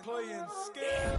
playing scared.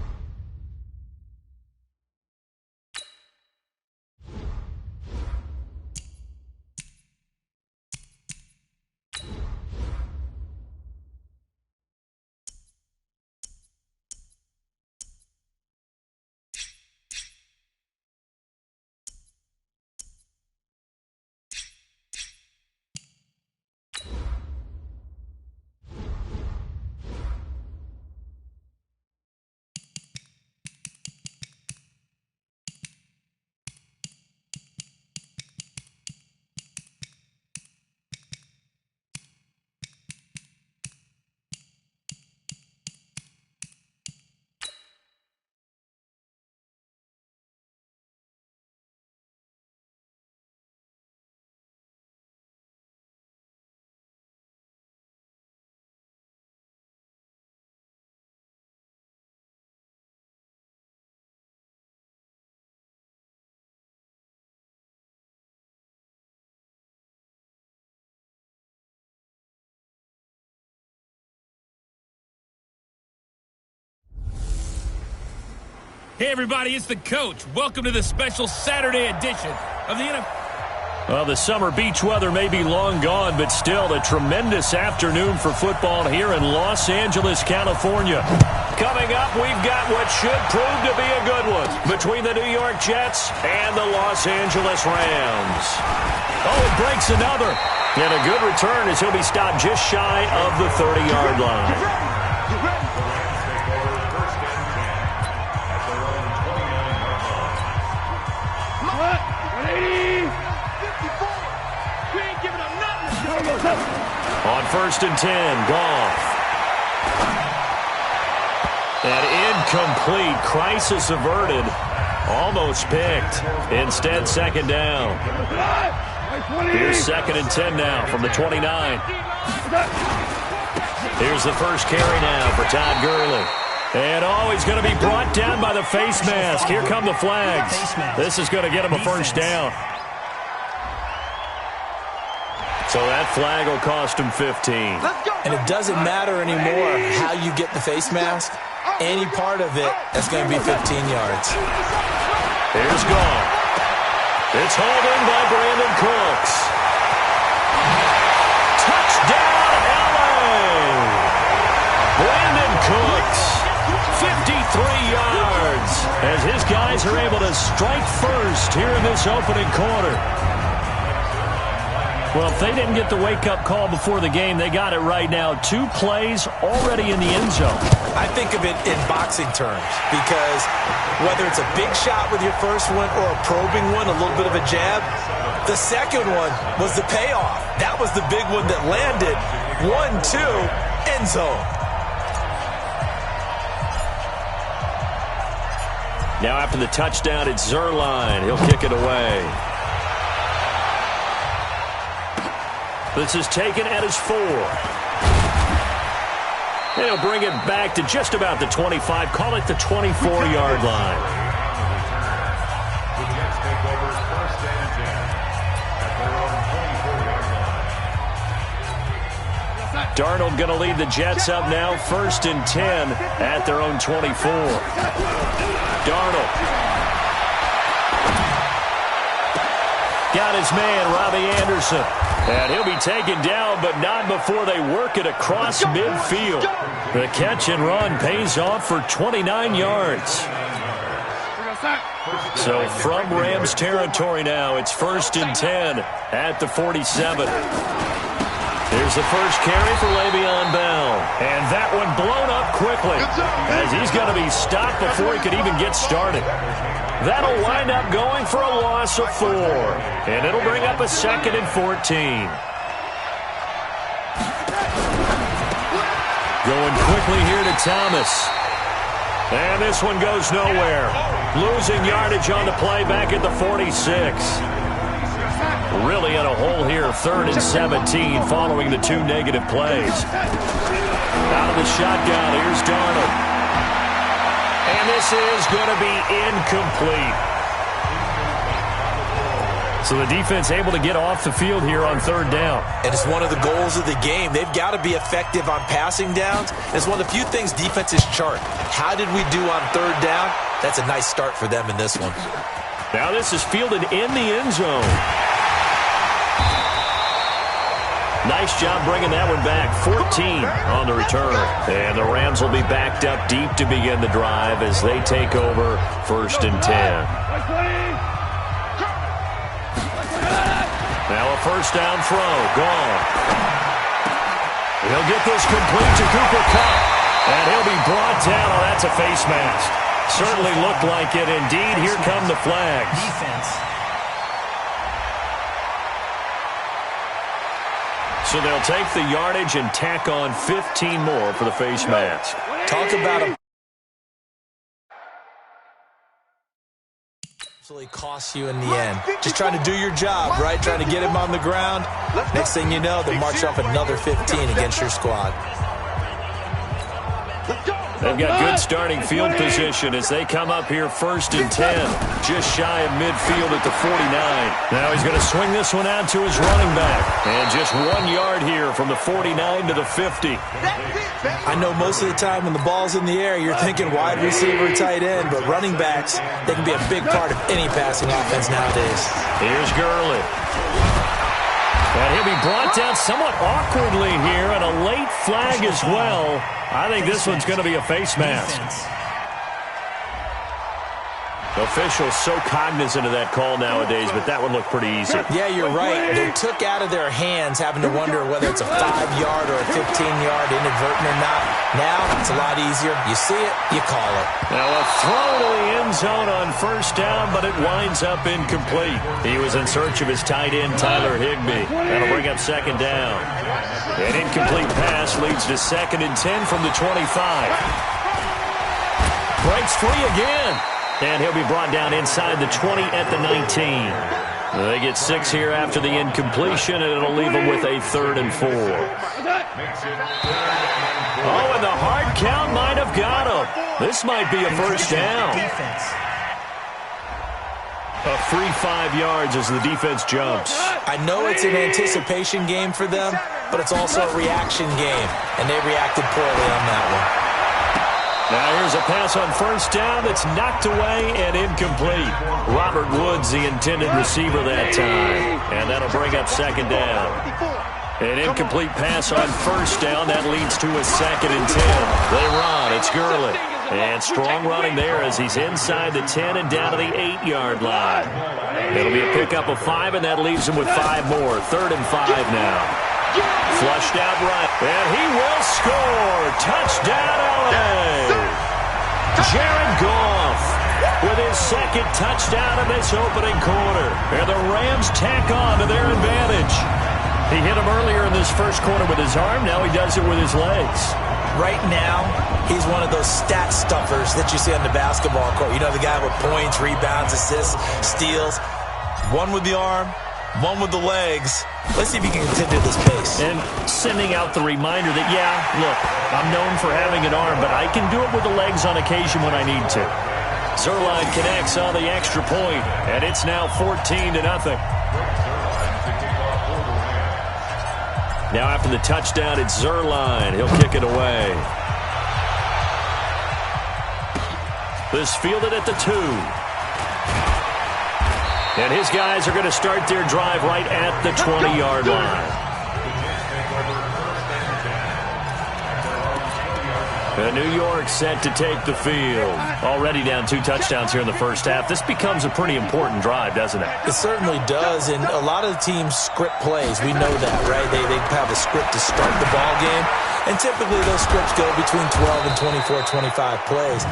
Hey, everybody, it's the coach. Welcome to the special Saturday edition of the NFL. Well, the summer beach weather may be long gone, but still a tremendous afternoon for football here in Los Angeles, California. Coming up, we've got what should prove to be a good one between the New York Jets and the Los Angeles Rams. Oh, it breaks another. And a good return as he'll be stopped just shy of the 30-yard line. On 1st and 10, Goff. And incomplete. Crisis averted. Almost picked. Instead, 2nd down. Here's 2nd and 10 now from the 29. Here's the first carry now for Todd Gurley. And he's going to be brought down by the face mask. Here come the flags. This is going to get him a first down. So that flag will cost him 15. And it doesn't matter anymore how you get the face mask. Any part of it, that's going to be 15 yards. Here's Goff. It's holding by Brandon Cooks. Touchdown, L.A. Brandon Cooks, 53 yards, as his guys are able to strike first here in this opening quarter. Well, if they didn't get the wake-up call before the game, they got it right now. 2 plays already in the end zone. I think of it in boxing terms because whether it's a big shot with your first one or a probing one, a little bit of a jab, the second one was the payoff. That was the big one that landed. 1-2, end zone. Now after the touchdown, it's Zerline. He'll kick it away. This is taken at his 4. And he'll bring it back to just about the 25. Call it the 24-yard line. The Jets take over 1st and 10 at their own 24-yard line. Darnold going to lead the Jets up now. 1st and 10 at their own 24. Darnold. Got his man, Robbie Anderson. And he'll be taken down, but not before they work it across midfield. The catch and run pays off for 29 yards. So from Rams territory now, it's 1st and 10 at the 47. Here's the first carry for Le'Veon Bell. And that one blown up quickly as he's going to be stopped before he could even get started. That'll wind up going for a loss of 4. And it'll bring up a 2nd and 14. Going quickly here to Thomas. And this one goes nowhere. Losing yardage on the play back at the 46. Really in a hole here, 3rd and 17 following the 2 negative plays. Out of the shotgun, here's Darnold. And this is going to be incomplete. So the defense able to get off the field here on third down. And it's one of the goals of the game. They've got to be effective on passing downs. It's one of the few things defenses chart. How did we do on third down? That's a nice start for them in this one. Now this is fielded in the end zone. Nice job bringing that one back. 14 on the return. And the Rams will be backed up deep to begin the drive as they take over 1st and 10. Now a first down throw. Gone. He'll get this complete to Cooper Kupp. And he'll be brought down. Oh, that's a face mask. Certainly looked like it. Indeed, here come the flags. Defense. So they'll take the yardage and tack on 15 more for the face mask. Talk about a absolutely costs you in the end. Just trying to do your job, right? Trying to get him on the ground. Next thing you know, they'll march off another 15 against your squad. They've got good starting field position as they come up here 1st and 10. Just shy of midfield at the 49. Now he's going to swing this one out to his running back. And just 1 yard here from the 49 to the 50. I know most of the time when the ball's in the air, you're thinking wide receiver, tight end, but running backs, they can be a big part of any passing offense nowadays. Here's Gurley. And he'll be brought down somewhat awkwardly here, and a late flag as well. I think this one's going to be a face mask. Officials so cognizant of that call nowadays, but that one looked pretty easy. Yeah, you're right. They took out of their hands having to wonder whether it's a 5-yard or a 15-yard inadvertent or not. Now, it's a lot easier. You see it, you call it. Now a throw to the end zone on first down, but it winds up incomplete. He was in search of his tight end, Tyler Higbee. That'll bring up 2nd down. An incomplete pass leads to 2nd and 10 from the 25. Breaks free again. And he'll be brought down inside the 20 at the 19. They get 6 here after the incompletion, and it'll leave them with a 3rd and 4. Oh, and the hard count might have got him. This might be a first down. A free 5 yards as the defense jumps. I know it's an anticipation game for them, but it's also a reaction game, and they reacted poorly on that one. Now here's a pass on first down that's knocked away and incomplete. Robert Woods, the intended receiver that time. And that'll bring up 2nd down. An incomplete pass on first down. That leads to a 2nd and 10. They run. It's Gurley. And strong running there as he's inside the 10 and down to the 8-yard line. It'll be a pickup of 5, and that leaves him with 5 more. 3rd and 5 now. Flushed out right. And he will score. Touchdown, LA. Jared Goff with his 2nd touchdown in this opening quarter. And the Rams tack on to their advantage. He hit him earlier in this first quarter with his arm. Now he does it with his legs. Right now, he's one of those stat stuffers that you see on the basketball court. You know, the guy with points, rebounds, assists, steals. One with the arm, one with the legs. Let's see if he can continue this pace. And sending out the reminder that, yeah, look, I'm known for having an arm, but I can do it with the legs on occasion when I need to. Zerline connects on the extra point, and it's now 14-0. Now after the touchdown, it's Zerline. He'll kick it away. This fielded at the 2. And his guys are going to start their drive right at the 20-yard line. New York set to take the field. Already down 2 touchdowns here in the first half. This becomes a pretty important drive, doesn't it? It certainly does, and a lot of the teams script plays. We know that, right? They have a script to start the ball game, and typically those scripts go between 12 and 24, 25 plays.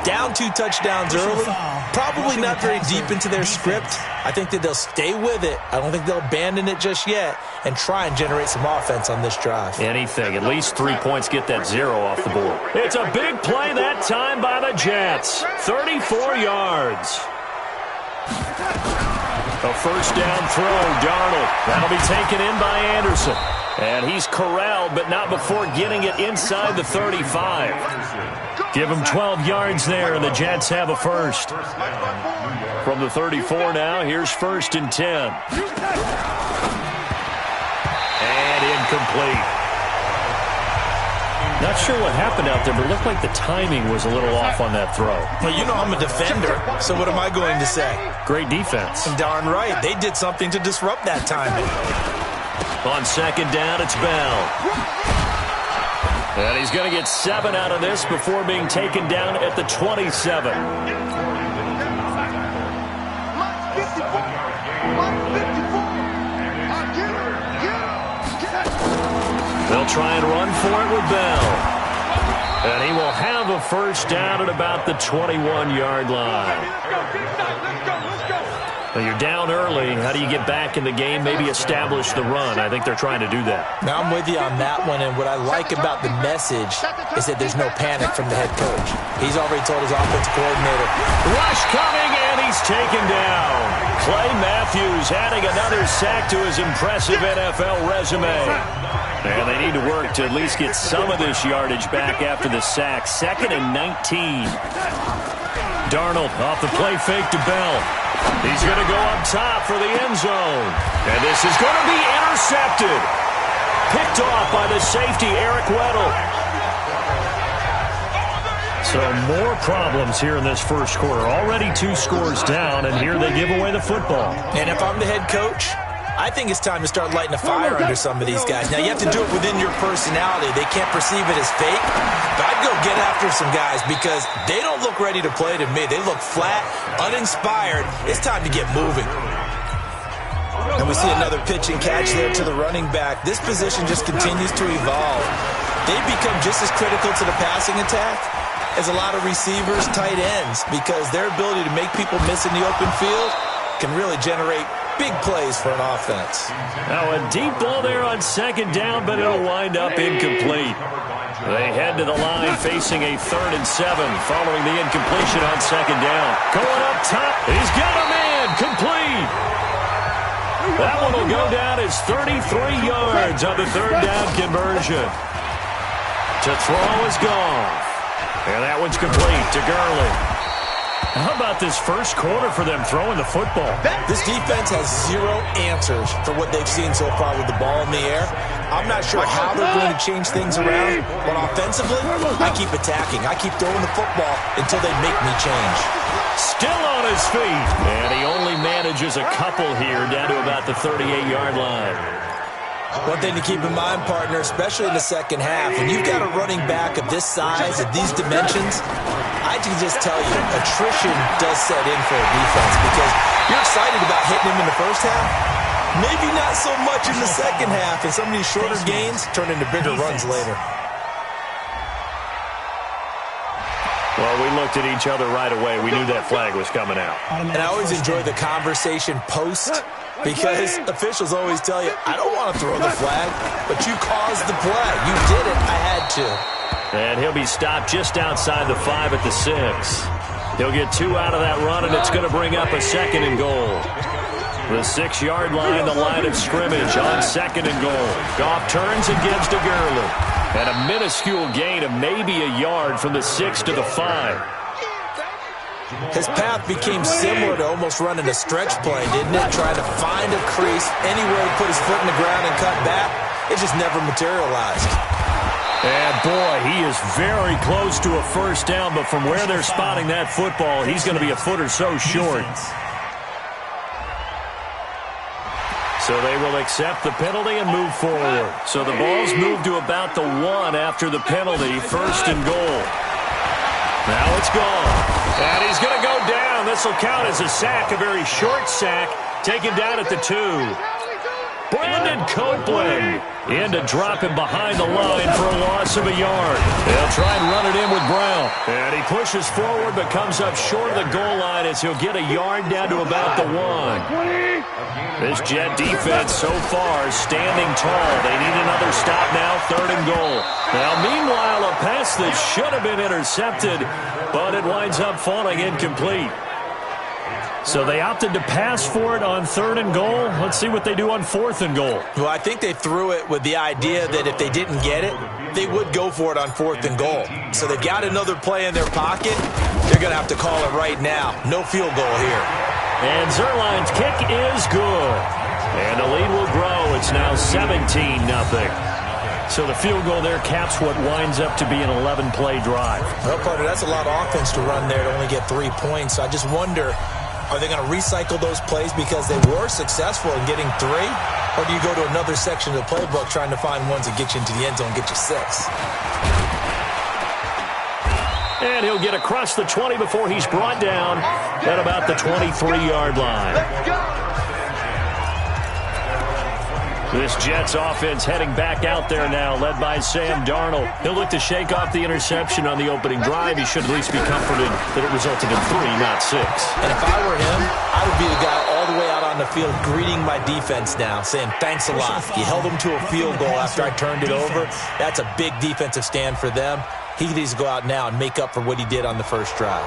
Down 2 touchdowns early, probably not very deep into their script. I think that they'll stay with it. I don't think they'll abandon it just yet and try and generate some offense on this drive. Anything. At least 3 points, get that 0 off the board. It's a big play that time by the Jets. 34 yards. A first down throw, Darnold. That'll be taken in by Anderson. And he's corralled, but not before getting it inside the 35. Give him 12 yards there, and the Jets have a first. For From the 34 now, here's 1st and 10. And incomplete. Not sure what happened out there, but it looked like the timing was a little off on that throw. Well, you know I'm a defender, so what am I going to say? Great defense. Darn right. They did something to disrupt that timing. On 2nd down, it's Bell. And he's going to get 7 out of this before being taken down at the 27. They'll try and run for it with Bell. And he will have a 1st down at about the 21-yard line. Well, you're down early. How do you get back in the game, maybe establish the run? I think they're trying to do that. Now, I'm with you on that one, and what I like about the message is that there's no panic from the head coach. He's already told his offensive coordinator. Rush coming, and he's taken down. Clay Matthews adding another sack to his impressive NFL resume. And they need to work to at least get some of this yardage back after the sack. 2nd and 19. Darnold off the play fake to Bell. He's going to go up top for the end zone. And this is going to be intercepted. Picked off by the safety, Eric Weddle. So more problems here in this first quarter. Already 2 scores down, and here they give away the football. And if I'm the head coach, I think it's time to start lighting a fire under some of these guys. Now, you have to do it within your personality. They can't perceive it as fake. But I'd go get after some guys because they don't look ready to play to me. They look flat, uninspired. It's time to get moving. And we see another pitch and catch there to the running back. This position just continues to evolve. They become just as critical to the passing attack as a lot of receivers, tight ends, because their ability to make people miss in the open field can really generate big plays for an offense. Now a deep ball there on 2nd down, but it'll wind up incomplete. They head to the line facing a 3rd and 7 following the incompletion on 2nd down. Going up top. He's got a man. Complete. That one will go down as 33 yards on the 3rd down conversion. To throw is gone. And that one's complete to Gurley. How about this first quarter for them throwing the football? This defense has 0 answers for what they've seen so far with the ball in the air. I'm not sure how they're going to change things around, but offensively, I keep attacking. I keep throwing the football until they make me change. Still on his feet. And he only manages a couple here down to about the 38-yard line. One thing to keep in mind, partner, especially in the second half, when you've got a running back of this size, of these dimensions, I can just tell you, attrition does set in for a defense because you're excited about hitting him in the first half. Maybe not so much in the second half, and some of these shorter gains turn into bigger runs later. Well, we looked at each other right away. We knew that flag was coming out. And I always enjoy the conversation post because officials always tell you, I don't want to throw the flag, but you caused the play. You did it. I had to. And he'll be stopped just outside the 5 at the 6. He'll get 2 out of that run, and it's going to bring up a 2nd and goal. The 6-yard line, the line of scrimmage on 2nd and goal. Goff turns and gives to Gurley. And a minuscule gain of maybe a yard from the 6 to the 5. His path became similar to almost running a stretch play, didn't it? Trying to find a crease, anywhere to put his foot in the ground and cut back. It just never materialized. And boy, he is very close to a 1st down, but from where they're spotting that football, he's going to be a foot or so short. So they will accept the penalty and move forward. So the ball's moved to about the 1 after the penalty, 1st and goal. Now it's gone. And he's going to go down. This will count as a sack, a very short sack, taken down at the 2. Brandon Copeland in to drop him behind the line for a loss of a yard. They'll try and run it in with Brown. And he pushes forward but comes up short of the goal line as he'll get a yard down to about the 1. This Jet defense so far standing tall. They need another stop now, 3rd and goal. Now, meanwhile, a pass that should have been intercepted, but it winds up falling incomplete. So they opted to pass for it on 3rd and goal. Let's see what they do on 4th and goal. Well, I think they threw it with the idea that if they didn't get it, they would go for it on 4th and goal. So they've got another play in their pocket. They're going to have to call it right now. No field goal here. And Zerline's kick is good. And the lead will grow. It's now 17-0. So the field goal there caps what winds up to be an 11-play drive. Well, partner, that's a lot of offense to run there to only get 3 points. So I just wonder, are they going to recycle those plays because they were successful in getting 3? Or do you go to another section of the playbook trying to find ones that get you into the end zone and get you 6? And he'll get across the 20 before he's brought down at about the 23-yard line. This Jets offense heading back out there now, led by Sam Darnold. He'll look to shake off the interception on the opening drive. He should at least be comforted that it resulted in 3, not 6. And if I were him, I would be the guy all the way out on the field greeting my defense now, saying, thanks a lot. You held them to a field goal after I turned it over. That's a big defensive stand for them. He needs to go out now and make up for what he did on the first drive.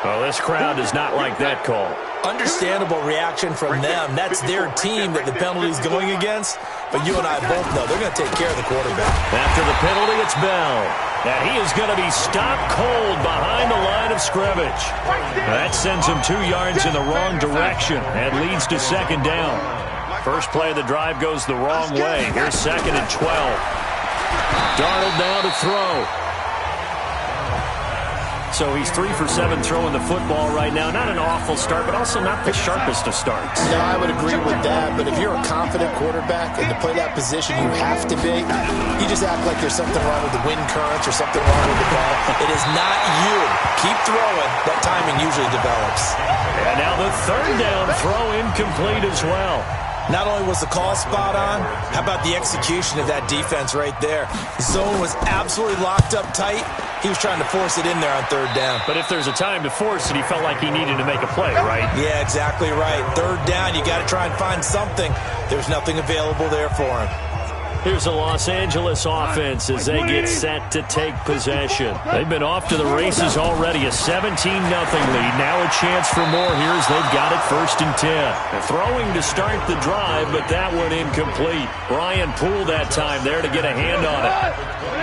Well, this crowd does not like that call. Understandable reaction from them. That's their team that the penalty's going against. But you and I both know they're going to take care of the quarterback. After the penalty, it's Bell. And he is going to be stopped cold behind the line of scrimmage. That sends him 2 yards in the wrong direction and leads to second down. First play of the drive goes the wrong way. Here's 2nd and 12. Darnold now to throw. So he's 3 for 7 throwing the football right now. Not an awful start, but also not the sharpest of starts. No, I would agree with that. But if you're a confident quarterback and to play that position, you have to be. You just act like there's something wrong with the wind currents or something wrong with the ball. It is not you. Keep throwing. That timing usually develops. And now the 3rd down throw incomplete as well. Not only was the call spot on, how about the execution of that defense right there? The zone was absolutely locked up tight. He was trying to force it in there on 3rd down. But if there's a time to force it, he felt like he needed to make a play, right? Yeah, exactly right. 3rd down, you got to try and find something. There's nothing available there for him. Here's the Los Angeles offense as they get set to take possession. They've been off to the races already, a 17-0 lead. Now a chance for more here as they've got it 1st and 10. They're throwing to start the drive, but that one incomplete. Brian Poole that time there to get a hand on it.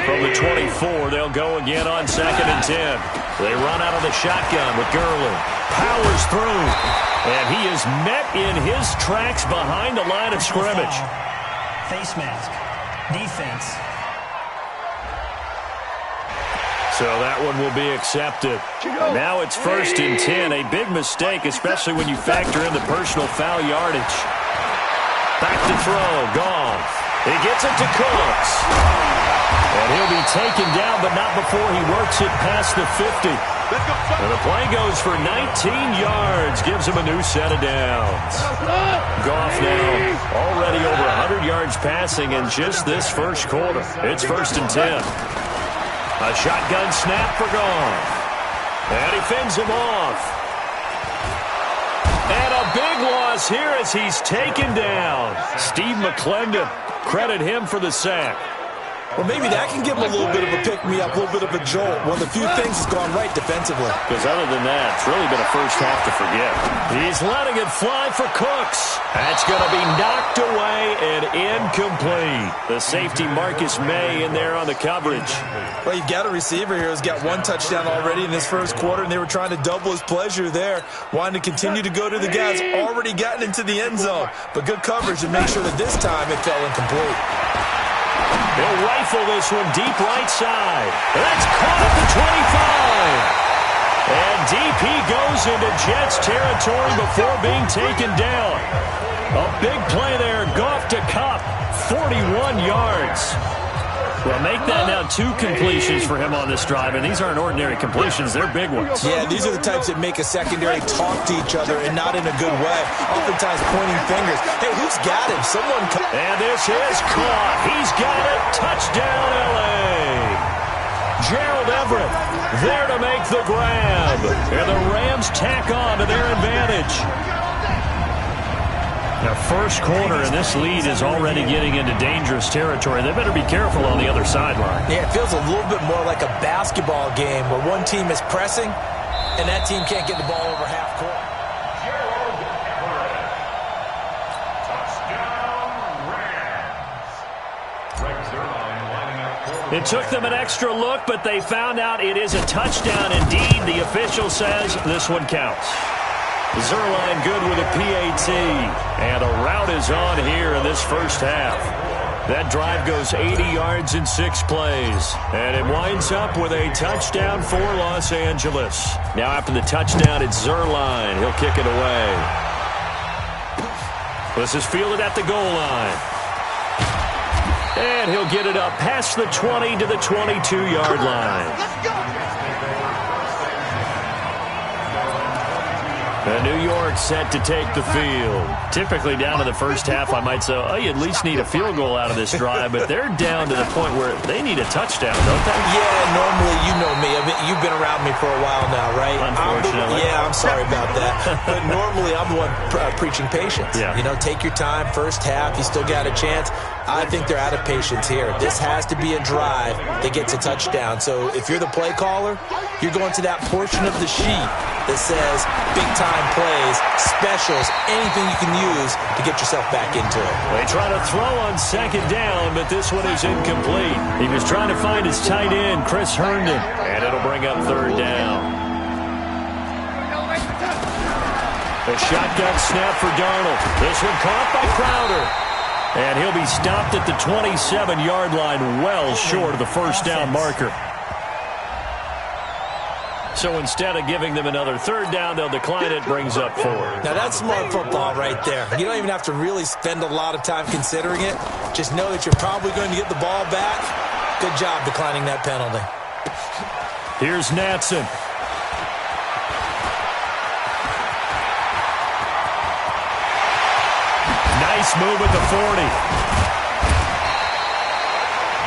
From the 24, they'll go again on 2nd and 10. They run out of the shotgun with Gurley. Powers through. And he is met in his tracks behind the line of scrimmage. Face mask. Defense. So that one will be accepted. Now it's 1st and 10. A big mistake, especially when you factor in the personal foul yardage. Back to throw. Goff. He gets it to Cooks. And he'll be taken down, but not before he works it past the 50. And the play goes for 19 yards. Gives him a new set of downs. Goff now already over 100 yards passing in just this first quarter. It's 1st and 10. A shotgun snap for Goff. And he fends him off. And a big loss here as he's taken down. Steve McClendon, credit him for the sack. Well, maybe that can give him a little bit of a pick-me-up, a little bit of a jolt. One of the few things that's gone right defensively. Because other than that, it's really been a first half to forget. He's letting it fly for Cooks. That's going to be knocked away and incomplete. The safety Marcus May in there on the coverage. Well, you've got a receiver here who's got 1 touchdown already in this first quarter, and they were trying to double his pleasure there. Wanting to continue to go to the guys already gotten into the end zone. But good coverage to make sure that this time it fell incomplete. They'll rifle this one deep right side. That's caught at the 25. And DP goes into Jets territory before being taken down. A big play there. Goff to Kupp. 41 yards. Well, make that now 2 completions for him on this drive, and these aren't ordinary completions. They're big ones. Yeah, these are the types that make a secondary talk to each other and not in a good way. Oftentimes pointing fingers. Hey, who's got him? Someone. And this is caught. He's got it. Touchdown, L.A. Gerald Everett there to make the grab. And the Rams tack on to their advantage. Now, first quarter, and this lead is already getting into dangerous territory. They better be careful on the other sideline. Yeah, it feels a little bit more like a basketball game where one team is pressing and that team can't get the ball over half court. It took them an extra look, but they found out it is a touchdown indeed. The official says this one counts. Zerline good with a PAT. And a rout is on here in this first half. That drive goes 80 yards in 6 plays. And it winds up with a touchdown for Los Angeles. Now after the touchdown, it's Zerline. He'll kick it away. This is fielded at the goal line. And he'll get it up past the 20 to the 22-yard line. Let's go. And New York set to take the field. Typically down to the first half, I might say, oh, you at least need a field goal out of this drive, but they're down to the point where they need a touchdown, don't they? Yeah, normally, you know me. I mean, you've been around me for a while now, right? Unfortunately. I'm sorry about that. But normally, I'm the one preaching patience. Yeah. You know, take your time. First half, you still got a chance. I think they're out of patience here. This has to be a drive that gets a touchdown. So if you're the play caller, you're going to that portion of the sheet that says big-time plays, specials, anything you can use to get yourself back into it. They try to throw on second down, but this one is incomplete. He was trying to find his tight end, Chris Herndon, and it'll bring up third down. A shotgun snap for Darnold. This one caught by Crowder. And he'll be stopped at the 27-yard line, well short of the first down marker. So instead of giving them another third down, they'll decline it, brings up 4. Now, that's smart football right there. You don't even have to really spend a lot of time considering it. Just know that you're probably going to get the ball back. Good job declining that penalty. Here's Natson. Nice move at the 40.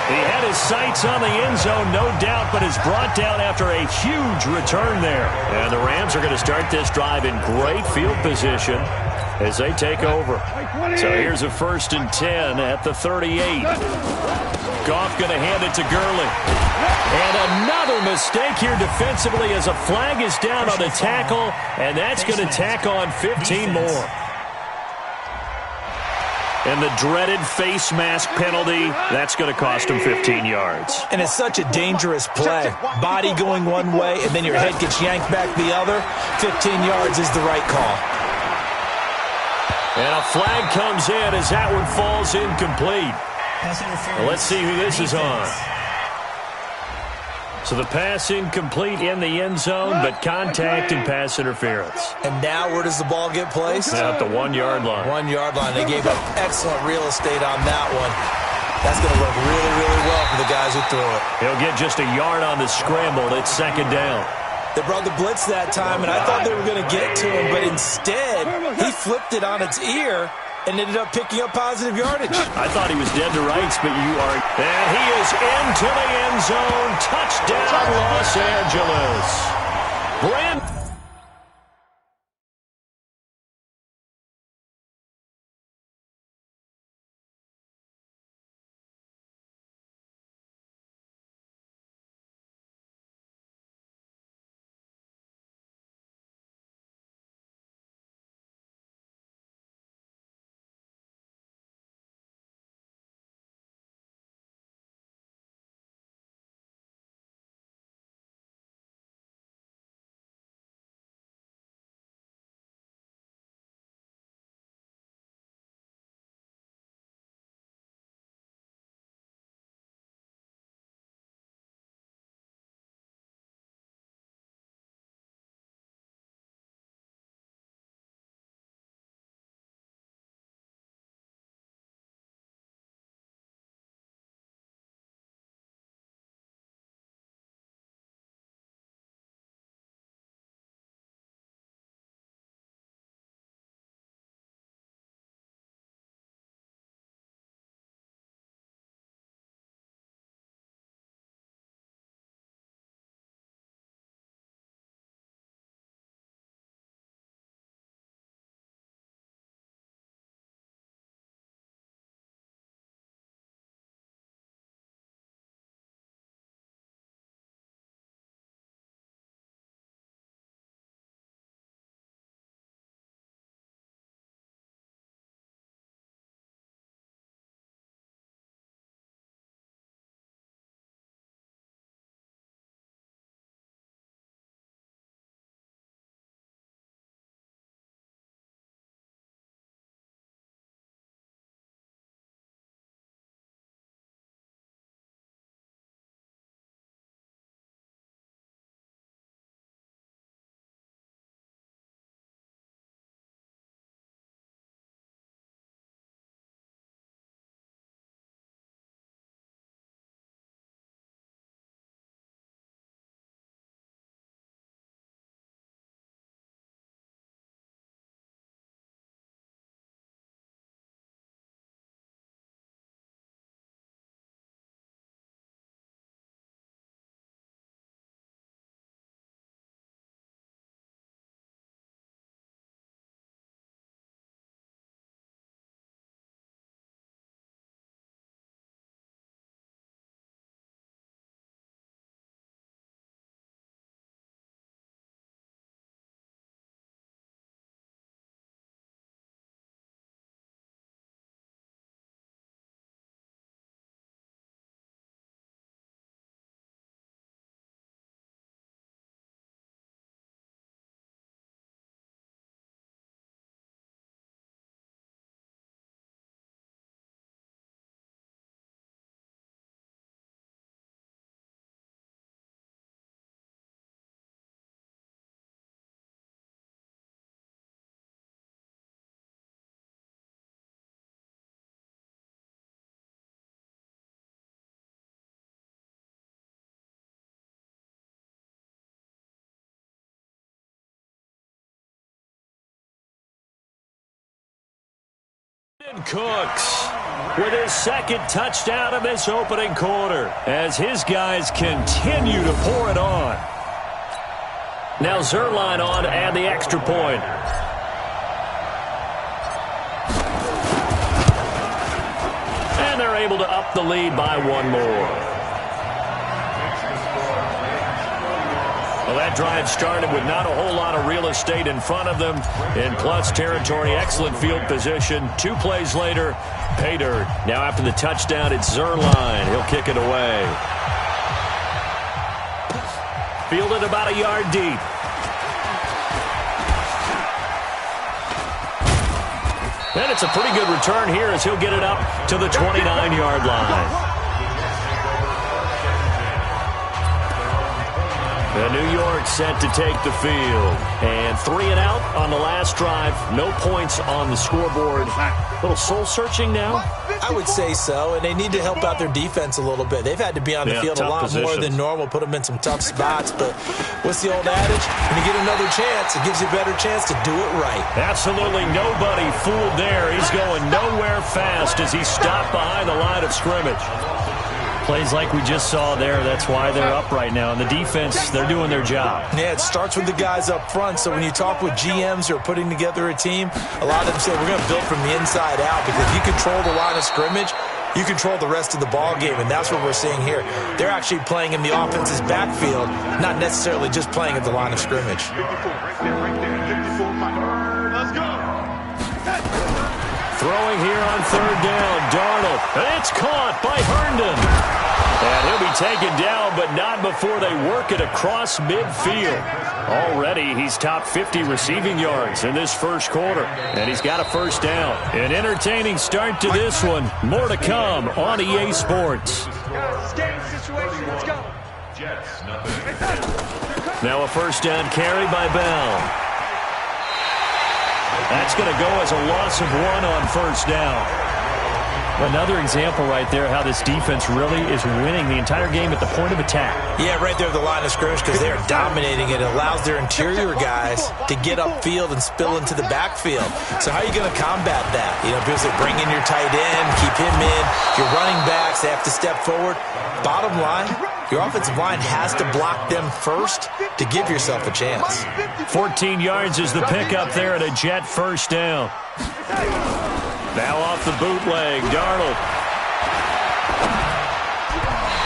He had his sights on the end zone, no doubt, but is brought down after a huge return there. And the Rams are going to start this drive in great field position as they take over. So here's a 1st and 10 at the 38. Goff going to hand it to Gurley. And another mistake here defensively as a flag is down on the tackle, and that's going to tack on 15 more. And the dreaded face mask penalty, that's going to cost him 15 yards. And it's such a dangerous play. Body going one way, and then your head gets yanked back the other. 15 yards is the right call. And a flag comes in as that one falls incomplete. Well, let's see who this is on. So the pass incomplete in the end zone, but contact and pass interference. And now where does the ball get placed? At the 1-yard line. 1-yard line. They gave up excellent real estate on that one. That's going to work really, really well for the guys who threw it. He'll get just a yard on the scramble. It's 2nd down. They brought the blitz that time, and I thought they were going to get to him, but instead he flipped it on its ear and ended up picking up positive yardage. I thought he was dead to rights, but you are. And he is into the end zone. Touchdown, Los Angeles. Brand Cooks with his second touchdown of this opening quarter as his guys continue to pour it on. Now Zerline on and the extra point. And they're able to up the lead by one more. Well, that drive started with not a whole lot of real estate in front of them. In plus territory, excellent field position. 2 plays later, pay dirt. Now after the touchdown, it's Zerline. He'll kick it away. Fielded about a yard deep. And it's a pretty good return here as he'll get it up to the 29-yard line. The New York set to take the field. And 3 and out on the last drive. No points on the scoreboard. A little soul-searching now? I would say so, and they need to help out their defense a little bit. They've had to be on the field a lot more than normal, put them in some tough spots. But what's the old adage? When you get another chance, it gives you a better chance to do it right. Absolutely nobody fooled there. He's going nowhere fast as he's stopped behind the line of scrimmage. Plays like we just saw there, that's why they're up right now. And the defense, they're doing their job. Yeah, it starts with the guys up front. So when you talk with GMs who are putting together a team, a lot of them say we're going to build from the inside out, because if you control the line of scrimmage, you control the rest of the ball game, and that's what we're seeing here. They're actually playing in the offense's backfield, not necessarily just playing at the line of scrimmage. Let's go. Throwing here on third down, Darnold. And it's caught by Herndon. And he'll be taken down, but not before they work it across midfield. Already, he's top 50 receiving yards in this first quarter. And he's got a first down. An entertaining start to this one. More to come on EA Sports. Now a first down carry by Bell. That's going to go as a loss of 1 on first down. Another example right there how this defense really is winning the entire game at the point of attack. Yeah, right there at the line of scrimmage, because they are dominating it. It allows their interior guys to get upfield and spill into the backfield. So how are you going to combat that? You know, people say bring in your tight end, keep him in. Your running backs, they have to step forward. Bottom line, your offensive line has to block them first to give yourself a chance. 14 yards is the pickup there at a Jet first down. Now off the bootleg, Darnold.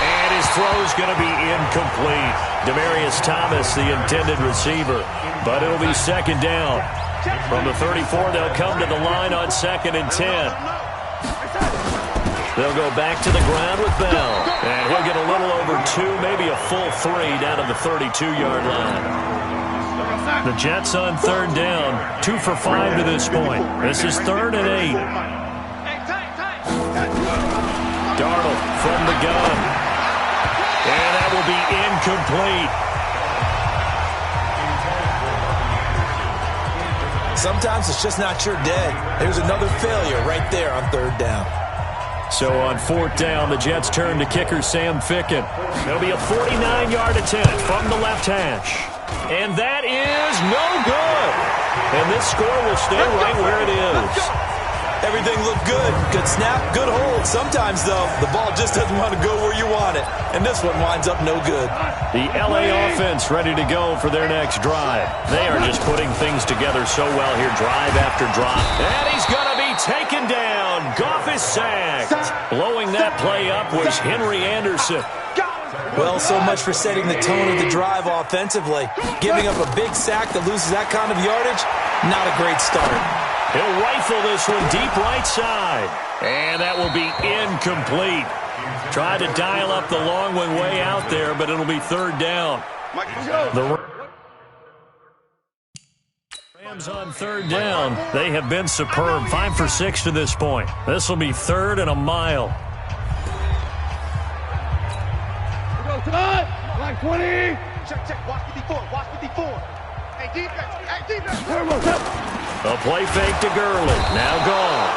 And his throw's going to be incomplete. Demaryius Thomas, the intended receiver. But it'll be second down. From the 34, they'll come to the line on 2nd and 10. They'll go back to the ground with Bell. And he'll get a little over 2, maybe a full 3 down to the 32-yard line. The Jets on third down, 2 for 5 to this point. This is 3rd and 8. Darnold from the gun. And that will be incomplete. Sometimes it's just not your day. There's another failure right there on third down. So on 4th down, the Jets turn to kicker Sam Ficken. There'll be a 49-yard attempt from the left hash. And that is no good. And this score will stay right where it is. Everything looked good. Good snap, good hold. Sometimes, though, the ball just doesn't want to go where you want it. And this one winds up no good. The LA offense ready to go for their next drive. They are just putting things together so well here, drive after drive. And he's going to be taken down. Goff is sacked. Blowing that play up was Henry Anderson. Well, so much for setting the tone of the drive offensively. Giving up a big sack that loses that kind of yardage, not a great start. He'll rifle this one deep right side. And that will be incomplete. Tried to dial up the long one way out there, but it'll be 3rd down. The Rams on 3rd down. They have been superb. 5 for 6 to this point. This will be 3rd and a mile. Like 20. Check. Watch 54. Watch 54. Hey, defense. Hey, defense. A play fake to Gurley. Now gone.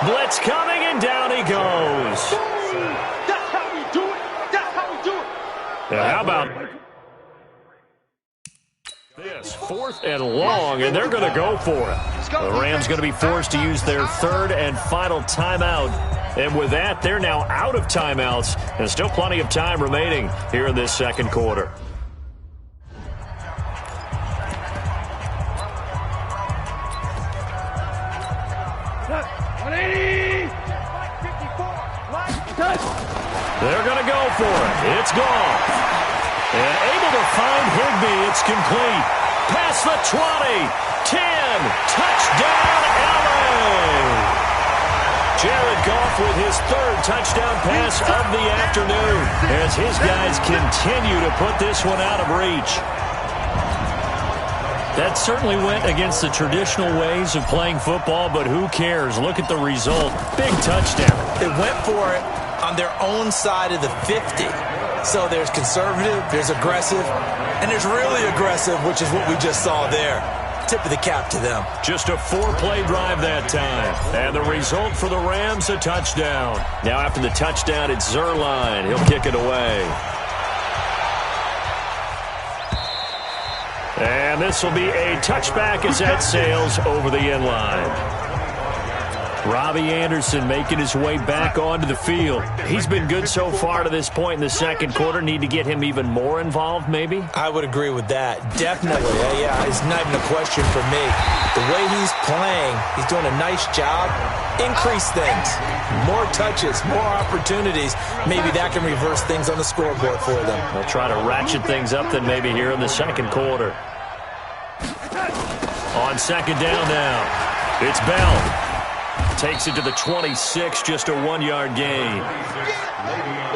Blitz coming, and down he goes. That's how we do it. That's how we do it. Yeah, how about this? 4th and long, and they're going to go for it. The Rams going to be forced to use their third and final timeout. And with that, they're now out of timeouts. And still plenty of time remaining here in this second quarter. They're going to go for it. It's gone. And able to find Higbee. It's complete. Past the 20. 10. Touchdown, LA. Jared Goff with his third touchdown pass of the afternoon as his guys continue to put this one out of reach. That certainly went against the traditional ways of playing football, but who cares? Look at the result. Big touchdown. They went for it on their own side of the 50. So there's conservative, there's aggressive, and there's really aggressive, which is what we just saw there. Tip of the cap to them. Just a 4-play drive that time. And the result for the Rams, a touchdown. Now after the touchdown, it's Zuerlein. He'll kick it away. And this will be a touchback as that sails over the end line. Robbie Anderson making his way back onto the field. He's been good so far to this point in the second quarter. Need to get him even more involved, maybe? I would agree with that. Definitely. Yeah, it's not even a question for me. The way he's playing, he's doing a nice job. Increase things. More touches, more opportunities. Maybe that can reverse things on the scoreboard for them. They'll try to ratchet things up then maybe here in the second quarter. On second down now, it's Bell. Takes it to the 26, just a 1-yard gain.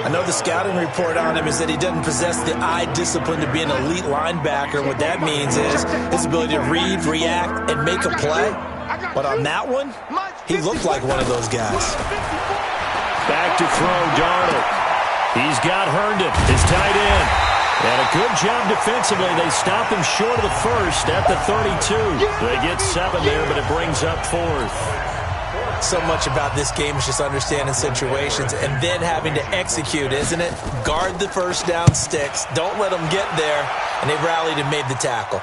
I know the scouting report on him is that he doesn't possess the eye discipline to be an elite linebacker. What that means is his ability to read, react, and make a play. But on that one, he looked like one of those guys. Back to throw, Darnold. He's got Herndon, his tight end. And a good job defensively. They stop him short of the first at the 32. They get 7 there, but it brings up 4th. So much about this game is just understanding situations and then having to execute, isn't it? Guard the first down sticks. Don't let them get there. And they rallied and made the tackle.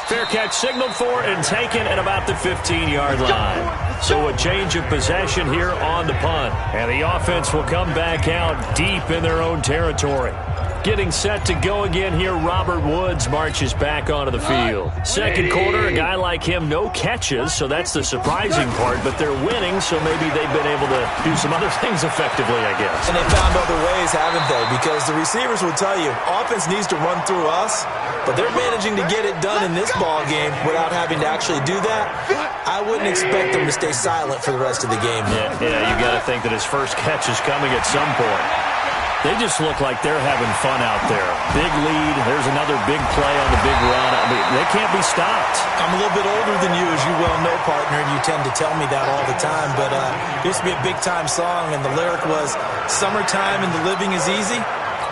Fair catch signaled for and taken at about the 15-yard line. So a change of possession here on the punt. And the offense will come back out deep in their own territory. Getting set to go again here, Robert Woods marches back onto the field. Second quarter, a guy like him, no catches, so that's the surprising part, but they're winning, so maybe they've been able to do some other things effectively, I guess. And they found other ways, haven't they? Because the receivers will tell you, offense needs to run through us, but they're managing to get it done in this ball game without having to actually do that. I wouldn't expect them to stay silent for the rest of the game. Yeah, you got to think that his first catch is coming at some point. They just look like they're having fun out there. Big lead. There's another big play on the big run. I mean, they can't be stopped. I'm a little bit older than you, as you well know, partner, and you tend to tell me that all the time. But there used to be a big-time song, and the lyric was, "Summertime and the living is easy."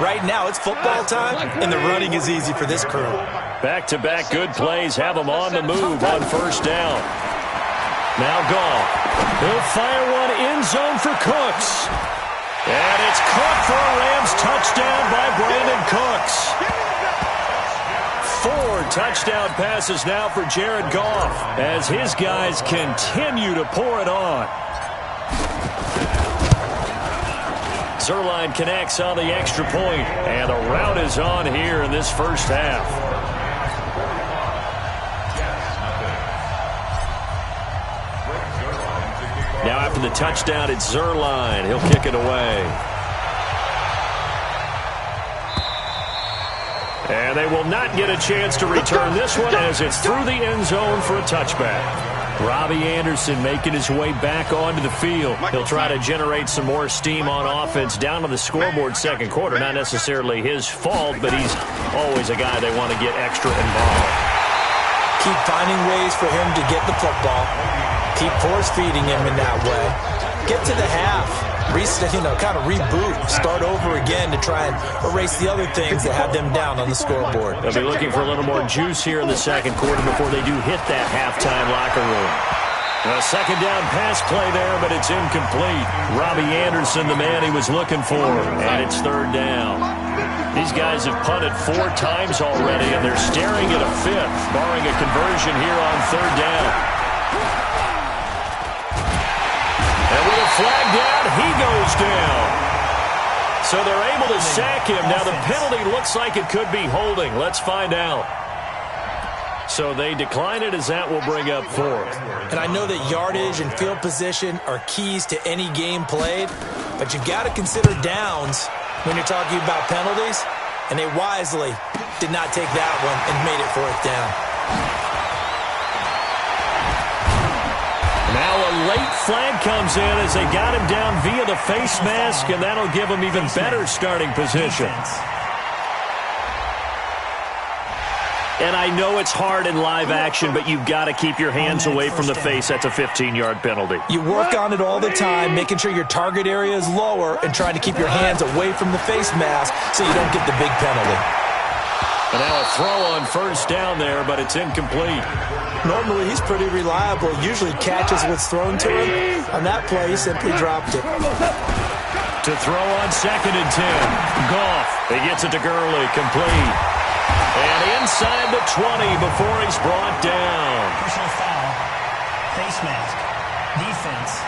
Right now, it's football time, and the running is easy for this crew. Back-to-back good plays have them on the move on first down. Now Goff. He'll fire one end zone for Cooks. And it's caught for a Rams touchdown by Brandon Cooks. 4 touchdown passes now for Jared Goff as his guys continue to pour it on. Zuerlein connects on the extra point, and the rout is on here in this first half. Now after the touchdown, it's Zuerlein. He'll kick it away. And they will not get a chance to return this one as it's through the end zone for a touchback. Robbie Anderson making his way back onto the field. He'll try to generate some more steam on offense down to the scoreboard second quarter. Not necessarily his fault, but he's always a guy they want to get extra involved. Keep finding ways for him to get the football. Keep force-feeding him in that way. Get to the half. Kind of reboot. Start over again to try and erase the other things that have them down on the scoreboard. They'll be looking for a little more juice here in the second quarter before they do hit that halftime locker room. A second down pass play there, but it's incomplete. Robbie Anderson, the man he was looking for, and it's third down. These guys have punted 4 times already, and they're staring at a 5th, barring a conversion here on third down. So they're able to sack him. Now the penalty looks like it could be holding. Let's find out. So they decline it as that will bring up fourth. And I know that yardage and field position are keys to any game played, but you've got to consider downs when you're talking about penalties, and they wisely did not take that one and made it fourth down. Now a late flag comes in as they got him down via the face mask, and that'll give him even better starting position. And I know it's hard in live action, but you've got to keep your hands away from the face. That's a 15-yard penalty. You work on it all the time, making sure your target area is lower and trying to keep your hands away from the face mask so you don't get the big penalty. And now a throw on first down there, but it's incomplete. Normally, he's pretty reliable. Usually catches what's thrown to him. On that play, he simply dropped it. To throw on 2nd and 10. Goff. He gets it to Gurley. Complete. And inside the 20 before he's brought down. Personal foul. Face mask. Defense.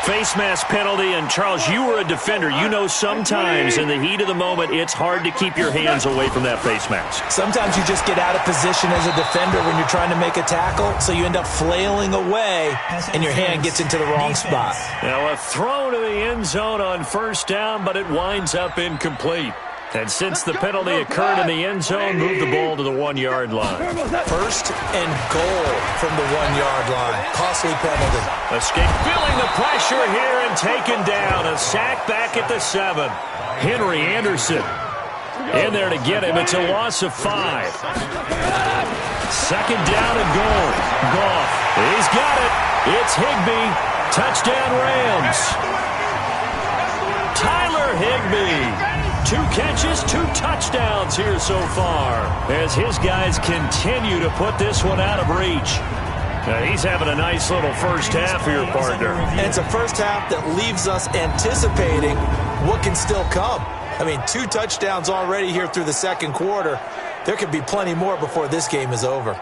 Face mask penalty, and Charles, you were a defender. You know sometimes in the heat of the moment, it's hard to keep your hands away from that face mask. Sometimes you just get out of position as a defender when you're trying to make a tackle, so you end up flailing away, and your hand gets into the wrong spot. Now a throw to the end zone on first down, but it winds up incomplete. And since the penalty occurred in the end zone, move the ball to the 1-yard line. First and goal from the 1-yard line. Costly penalty. Escape, feeling the pressure here and taken down. A sack back at the 7. Henry Anderson in there to get him. It's a loss of 5. 2nd down and goal. Goff. He's got it. It's Higbee. Touchdown Rams. Tyler Higbee. 2 catches, 2 touchdowns here so far as his guys continue to put this one out of reach. Now he's having a nice little first half here, partner. And it's a first half that leaves us anticipating what can still come. I mean, 2 touchdowns already here through the second quarter. There could be plenty more before this game is over.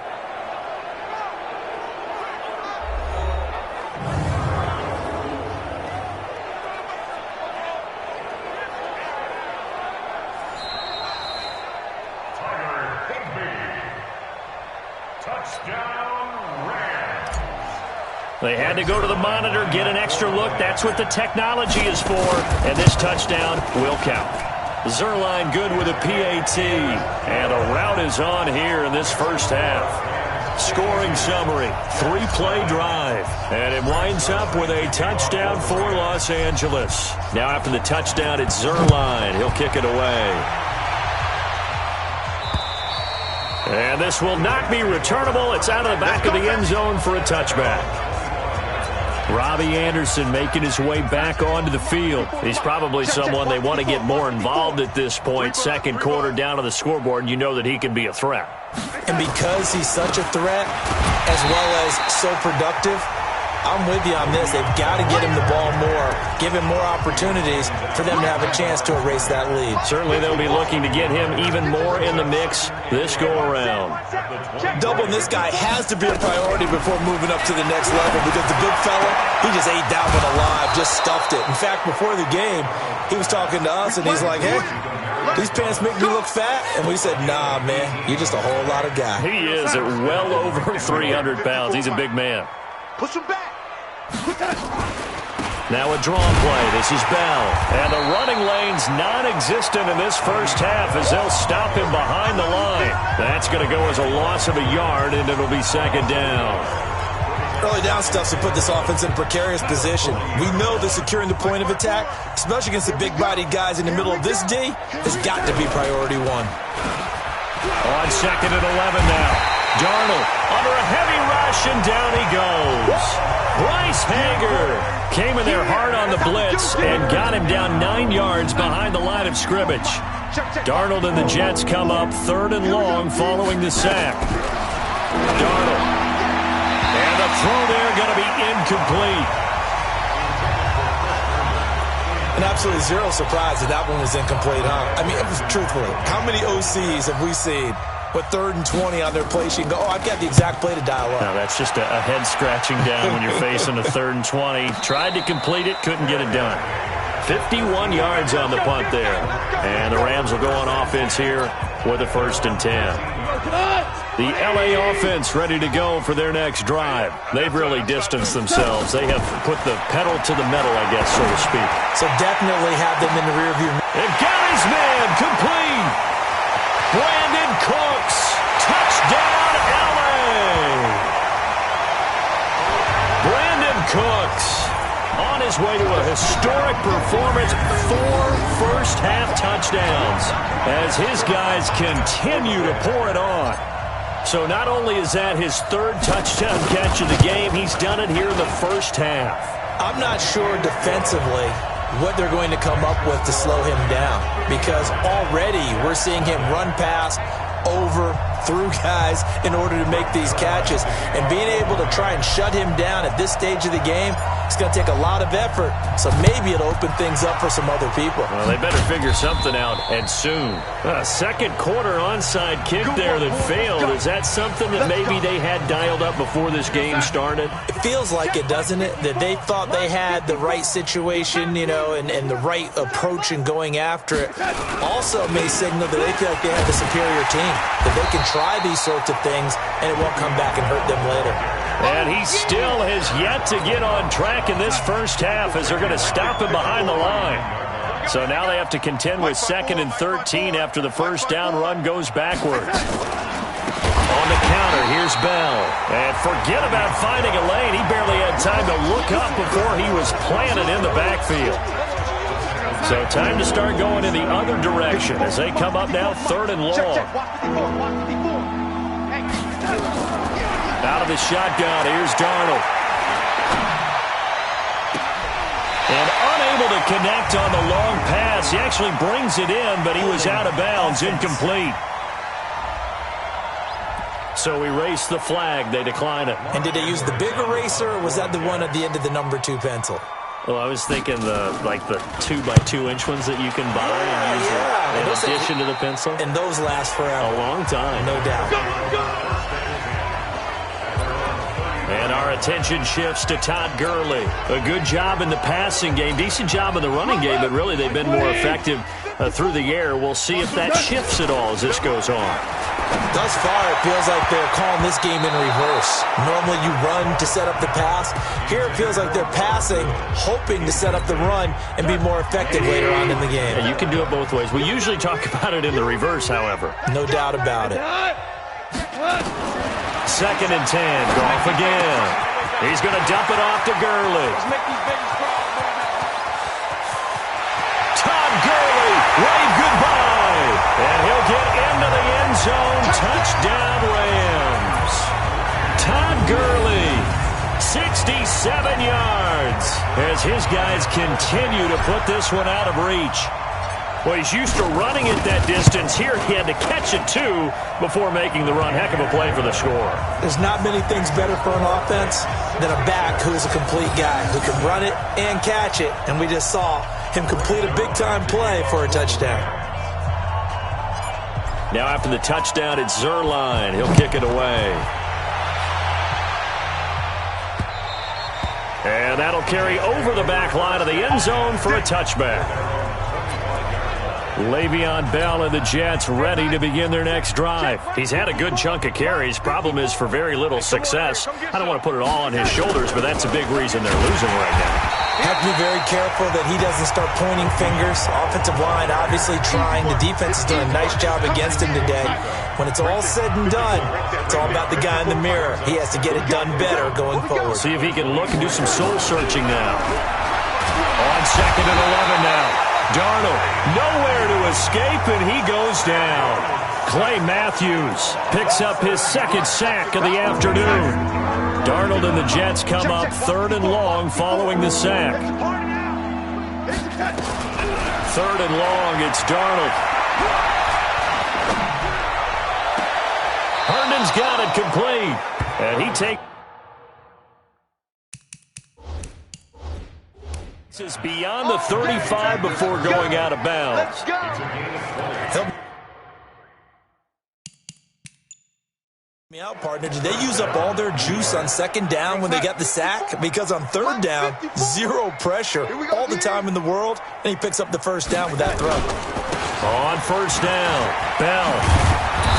They had to go to the monitor, get an extra look. That's what the technology is for. And this touchdown will count. Zerline good with a PAT. And a route is on here in this first half. Scoring summary, 3-play drive. And it winds up with a touchdown for Los Angeles. Now after the touchdown, it's Zerline. He'll kick it away. And this will not be returnable. It's out of the back of the end zone for a touchback. Robbie Anderson making his way back onto the field. He's probably someone they want to get more involved at this point. Second quarter down to the scoreboard, and you know that he can be a threat. And because he's such a threat, as well as so productive, I'm with you on this. They've got to get him the ball more, give him more opportunities for them to have a chance to erase that lead. Certainly they'll be looking to get him even more in the mix this go-around. Doubling this guy has to be a priority before moving up to the next level because the big fella, he just ate that one alive, just stuffed it. In fact, before the game, he was talking to us, and he's like, hey, these pants make me look fat. And we said, nah, man, you're just a whole lot of guy. He is at well over 300 pounds. He's a big man. Push him back. Now a drawn play. This is Bell. And the running lane's non-existent in this first half as they'll stop him behind the line. That's going to go as a loss of a yard, and it'll be 2nd down. Early down stuff to put this offense in a precarious position. We know that securing the point of attack, especially against the big-bodied guys in the middle of this D, has got to be priority 1. On 2nd and 11 now. Darnold under a heavy rush, and down he goes. Bryce Hager came in there hard on the blitz and got him down 9 yards behind the line of scrimmage. Darnold and the Jets come up 3rd and long following the sack. Darnold. And the throw there going to be incomplete. And absolutely zero surprise that that one was incomplete, huh? I mean, truthfully, how many OCs have we seen with 3rd and 20 on their play sheet and go, oh, I've got the exact play to dial up? No, that's just a head scratching down when you're facing a 3rd and 20. Tried to complete it, couldn't get it done. 51 yards on the punt there. And the Rams will go on offense here with a 1st and 10. The LA offense ready to go for their next drive. They've really distanced themselves. They have put the pedal to the metal, I guess, so to speak. So definitely have them in the rear view. And got his man complete. Brandon Cooks. Touchdown, LA. Brandon Cooks on his way to a historic performance. 4 first-half touchdowns as his guys continue to pour it on. So not only is that his 3rd touchdown catch of the game, he's done it here in the first half. I'm not sure defensively what they're going to come up with to slow him down, because already we're seeing him run past, over, through guys in order to make these catches. And being able to try and shut him down at this stage of the game, it's going to take a lot of effort. So maybe it'll open things up for some other people. Well, they better figure something out, and soon. A second quarter onside kick there that failed. Is that something that maybe they had dialed up before this game started? It feels like it, doesn't it? That they thought they had the right situation, you know, and the right approach in going after it. Also may signal that they feel like they have the superior team, that they can try these sorts of things and it won't come back and hurt them later. And he still has yet to get on track in this first half as they're going to stop him behind the line. So now they have to contend with 2nd and 13 after the first down run goes backwards. On the counter, here's Bell. And forget about finding a lane. He barely had time to look up before he was planted in the backfield. So time to start going in the other direction as they come up now 3rd and long. Out of the shotgun, here's Darnold. And unable to connect on the long pass. He actually brings it in, but he was out of bounds, incomplete. So we race the flag. They decline it. And did they use the big eraser, or was that the one at the end of the number 2 pencil? Well, I was thinking the 2x2-inch ones that you can buy and use in addition to the pencil. And those last forever. A long time. No doubt. And our attention shifts to Todd Gurley. A good job in the passing game, decent job in the running game, but really they've been more effective through the air. We'll see if that shifts at all as this goes on. Thus far, it feels like they're calling this game in reverse. Normally you run to set up the pass. Here it feels like they're passing, hoping to set up the run and be more effective later on in the game. And you can do it both ways. We usually talk about it in the reverse, however. No doubt about it. 2nd and 10. Goff again. He's going to dump it off to Gurley. Todd Gurley, wave goodbye. And he'll get into the end zone. Touchdown, Rams. Todd Gurley, 67 yards. As his guys continue to put this one out of reach. Well, he's used to running it that distance. Here he had to catch it, too, before making the run. Heck of a play for the score. There's not many things better for an offense than a back who's a complete guy, who can run it and catch it. And we just saw him complete a big-time play for a touchdown. Now after the touchdown, it's Zuerlein. He'll kick it away. And that'll carry over the back line of the end zone for a touchback. Le'Veon Bell and the Jets ready to begin their next drive. He's had a good chunk of carries. Problem is for very little success. I don't want to put it all on his shoulders, but that's a big reason they're losing right now. Have to be very careful that he doesn't start pointing fingers. Offensive line obviously trying. The defense is doing a nice job against him today. When it's all said and done, it's all about the guy in the mirror. He has to get it done better going forward. See if he can look and do some soul searching now. On 2nd and 11 now. Darnold nowhere to escape, and he goes down. Clay Matthews picks up his 2nd sack of the afternoon. Darnold and the Jets come up 3rd and long following the sack. 3rd and long, it's Darnold. Herndon's got it complete, and he takes is beyond the 35 before going out of bounds. Me out, partner. Did they use up all their juice on second down when they got the sack? Because on third down, zero pressure all the time in the world, and he picks up the first down with that throw. On first down, Bell.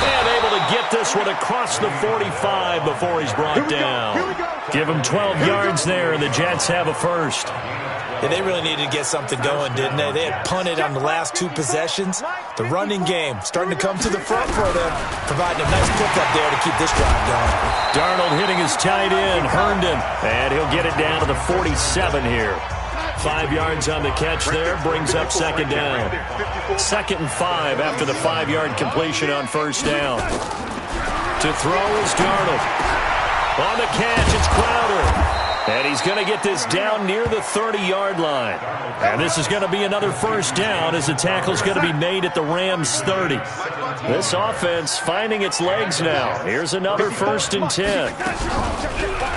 And able to get this one across the 45 before he's brought down. Give him 12 yards there, and the Jets have a first. Yeah, they really needed to get something going, didn't they? They had punted on the last two possessions. The running game starting to come to the front for them, providing a nice pickup there to keep this drive going. Darnold hitting his tight end, Herndon, and he'll get it down to the 47 here. 5 yards on the catch there, brings up second down. 2nd and 5 after the 5-yard completion on first down. To throw is Darnold. On the catch, it's Crowder. And he's going to get this down near the 30-yard line. And this is going to be another first down as the tackle's going to be made at the Rams' 30. This offense finding its legs now. Here's another 1st and 10.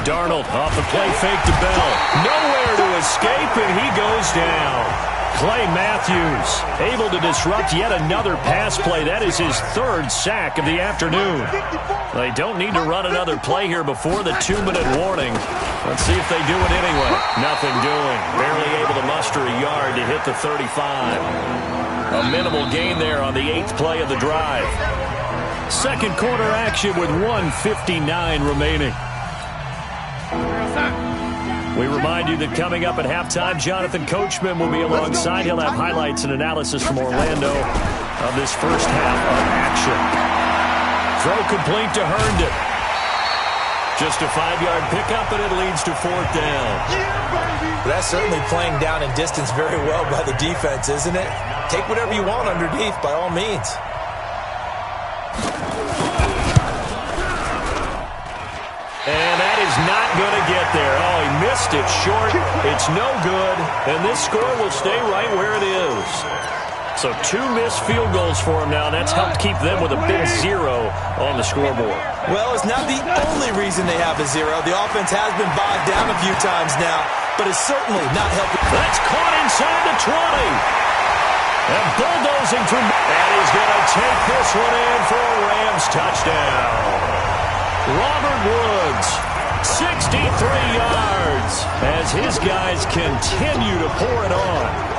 Darnold off the play fake to Bell. Nowhere to escape, and he goes down. Clay Matthews able to disrupt yet another pass play. That is his 3rd sack of the afternoon. They don't need to run another play here before the 2-minute warning. Let's see if they do it anyway. Nothing doing. Barely able to muster a yard to hit the 35. A minimal gain there on the 8th play of the drive. Second quarter action with 1:59 remaining. We remind you that coming up at halftime, Jonathan Coachman will be alongside. He'll have highlights and analysis from Orlando of this first half of action. Throw complete to Herndon. Just a 5-yard pickup, and it leads to 4th down. That's certainly playing down in distance very well by the defense, isn't it? Take whatever you want underneath, by all means. And that is not going to get there. Oh, he missed it short. It's no good. And this score will stay right where it is. So 2 missed field goals for him now. That's helped keep them with a big 0 on the scoreboard. Well, it's not the only reason they have a 0. The offense has been bogged down a few times now, but it's certainly not helping. That's caught inside the 20. And bulldozing through. And he's going to take this one in for a Rams touchdown. Robert Woods, 63 yards, as his guys continue to pour it on.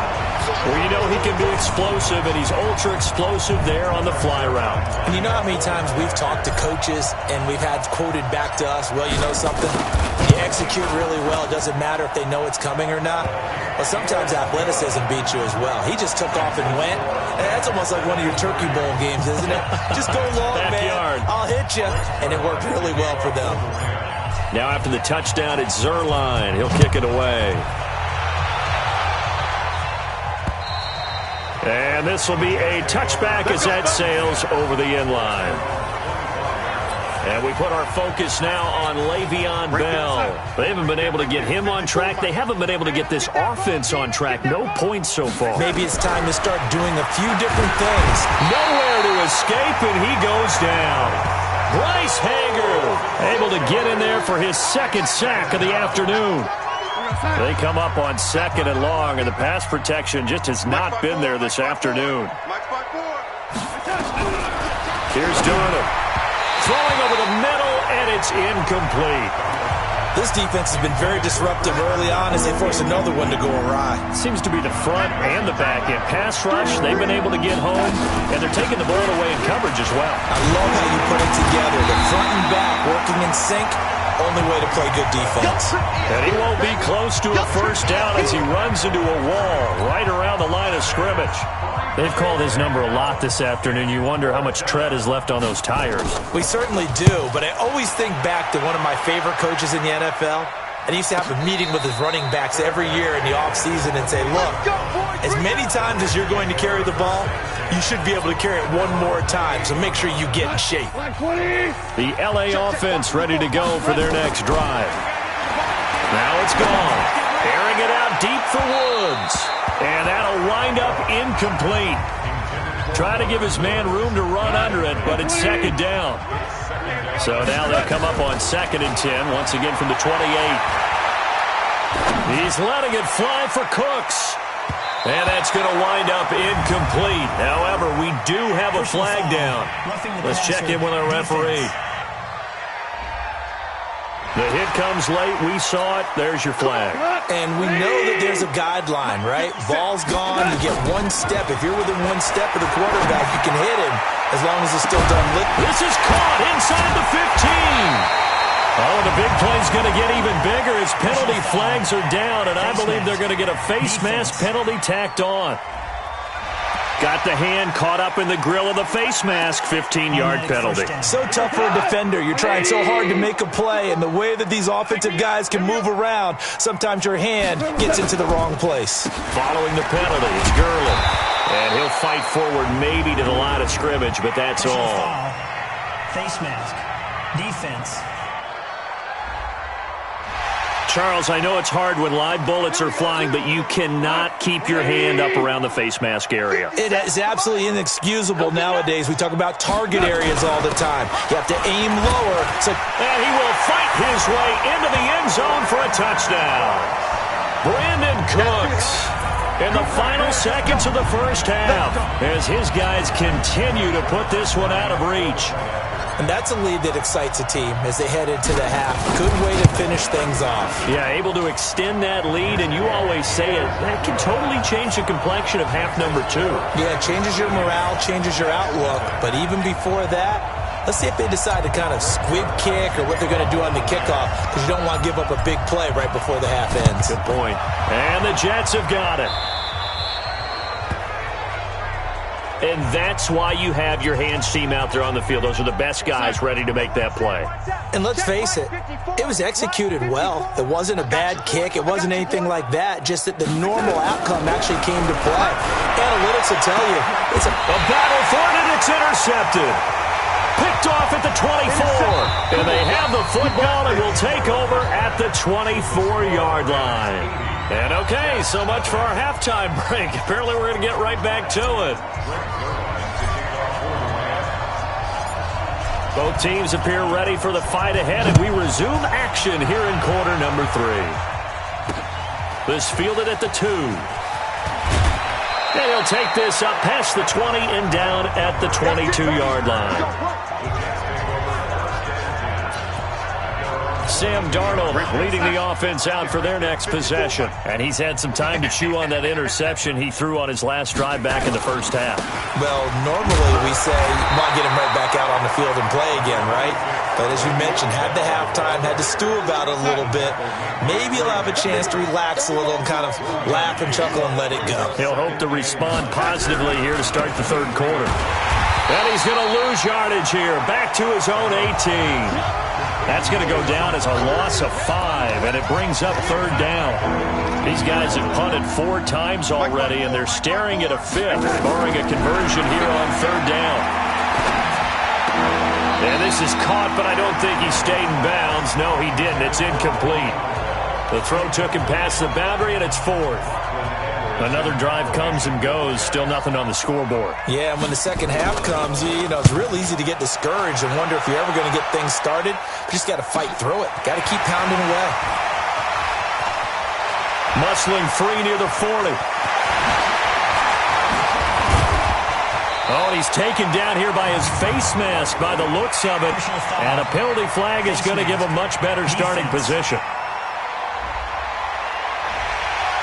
Well, you know he can be explosive, and he's ultra-explosive there on the fly route. And you know how many times we've talked to coaches, and we've had quoted back to us, well, you know something? You execute really well. It doesn't matter if they know it's coming or not. Well, sometimes athleticism beats you as well. He just took off and went. And that's almost like one of your Turkey Bowl games, isn't it? Just go long, man. I'll hit you. And it worked really well for them. Now after the touchdown, it's Zerline. He'll kick it away. And this will be a touchback as that sails over the end line. And we put our focus now on Le'Veon Bell. They haven't been able to get him on track. They haven't been able to get this offense on track. No points so far. Maybe it's time to start doing a few different things. Nowhere to escape, and he goes down. Bryce Hager able to get in there for his 2nd sack of the afternoon. They come up on 2nd and long, and the pass protection just has not been there this afternoon. Here's Darnold. Throwing over the middle, and it's incomplete. This defense has been very disruptive early on as they force another one to go awry. Seems to be the front and the back end. Pass rush, they've been able to get home, and they're taking the ball away in coverage as well. I love how you put it together. The front and back working in sync. Only way to play good defense. And he won't be close to a first down as he runs into a wall right around the line of scrimmage. They've called his number a lot this afternoon. You wonder how much tread is left on those tires. We certainly do, but I always think back to one of my favorite coaches in the NFL. And he used to have a meeting with his running backs every year in the offseason and say, look, as many times as you're going to carry the ball, you should be able to carry it one more time, so make sure you get in shape. The LA offense ready to go for their next drive. Now it's gone. Airing it out deep for Woods. And that'll wind up incomplete. Trying to give his man room to run under it, but it's 2nd down. So now they'll come up on 2nd and 10, once again from the 28. He's letting it fly for Cooks. And that's going to wind up incomplete. However, we do have a flag down. Let's check in with our referee. The hit comes late. We saw it. There's your flag. And we know that there's a guideline, right? Ball's gone. You get one step. If you're within one step of the quarterback, you can hit him as long as it's still done liquid. This is caught inside the 15. Oh, the big play's going to get even bigger as penalty flags are down, and I believe they're going to get a face mask penalty tacked on. Got the hand caught up in the grill of the face mask, 15-yard penalty. So tough for a defender. You're trying so hard to make a play, and the way that these offensive guys can move around, sometimes your hand gets into the wrong place. Following the penalty, it's Gurley. And he'll fight forward maybe to the line of scrimmage, but that's all. Face mask. Defense. Charles, I know it's hard when live bullets are flying, but you cannot keep your hand up around the face mask area. It is absolutely inexcusable nowadays. We talk about target areas all the time. You have to aim lower. And he will fight his way into the end zone for a touchdown. Brandon Cooks in the final seconds of the first half as his guys continue to put this one out of reach. And that's a lead that excites a team as they head into the half. Good way to finish things off. Yeah, able to extend that lead, and you always say it, that can totally change the complexion of half number 2. Yeah, it changes your morale, changes your outlook. But even before that, let's see if they decide to kind of squib kick or what they're going to do on the kickoff, because you don't want to give up a big play right before the half ends. Good point. And the Jets have got it. And that's why you have your hands team out there on the field. Those are the best guys ready to make that play. And let's face it, it was executed well. It wasn't a bad kick. It wasn't anything like that. Just that the normal outcome actually came to play. Analytics will tell you it's a battle for it, and it's intercepted. Picked off at the 24. And they have the football and will take over at the 24-yard line. And okay, so much for our halftime break. Apparently we're going to get right back to it. Both teams appear ready for the fight ahead, and we resume action here in quarter number 3. This fielded at the 2. And he'll take this up past the 20 and down at the 22-yard line. Sam Darnold leading the offense out for their next possession. And he's had some time to chew on that interception he threw on his last drive back in the first half. Well, normally we say, want to get him right back out on the field and play again, right? But as you mentioned, had the halftime, had to stew about it a little bit. Maybe he'll have a chance to relax a little and kind of laugh and chuckle and let it go. He'll hope to respond positively here to start the third quarter. And he's going to lose yardage here, back to his own 18. That's going to go down as a loss of 5, and it brings up third down. These guys have punted 4 times already, and they're staring at a 5th, barring a conversion here on third down. And this is caught, but I don't think he stayed in bounds. No, he didn't. It's incomplete. The throw took him past the boundary, and it's 4th. Another drive comes and goes, still nothing on the scoreboard. Yeah, and when the second half comes, you know, it's real easy to get discouraged and wonder if you're ever going to get things started. You just got to fight through it. Got to keep pounding away. Muscling free near the 40. Oh, he's taken down here by his face mask by the looks of it. And a penalty flag is going to give a much better starting position.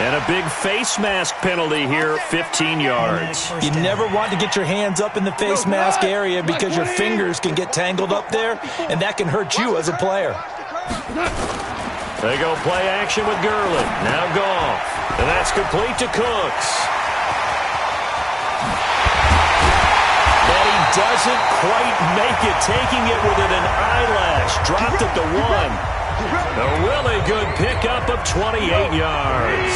And a big face mask penalty here, 15 yards. You never want to get your hands up in the face mask area because your fingers can get tangled up there, and that can hurt you as a player. They go play action with Gurley. Now Goff. And that's complete to Cooks. And he doesn't quite make it, taking it within an eyelash. Dropped at the 1. A really good pickup of 28 yards.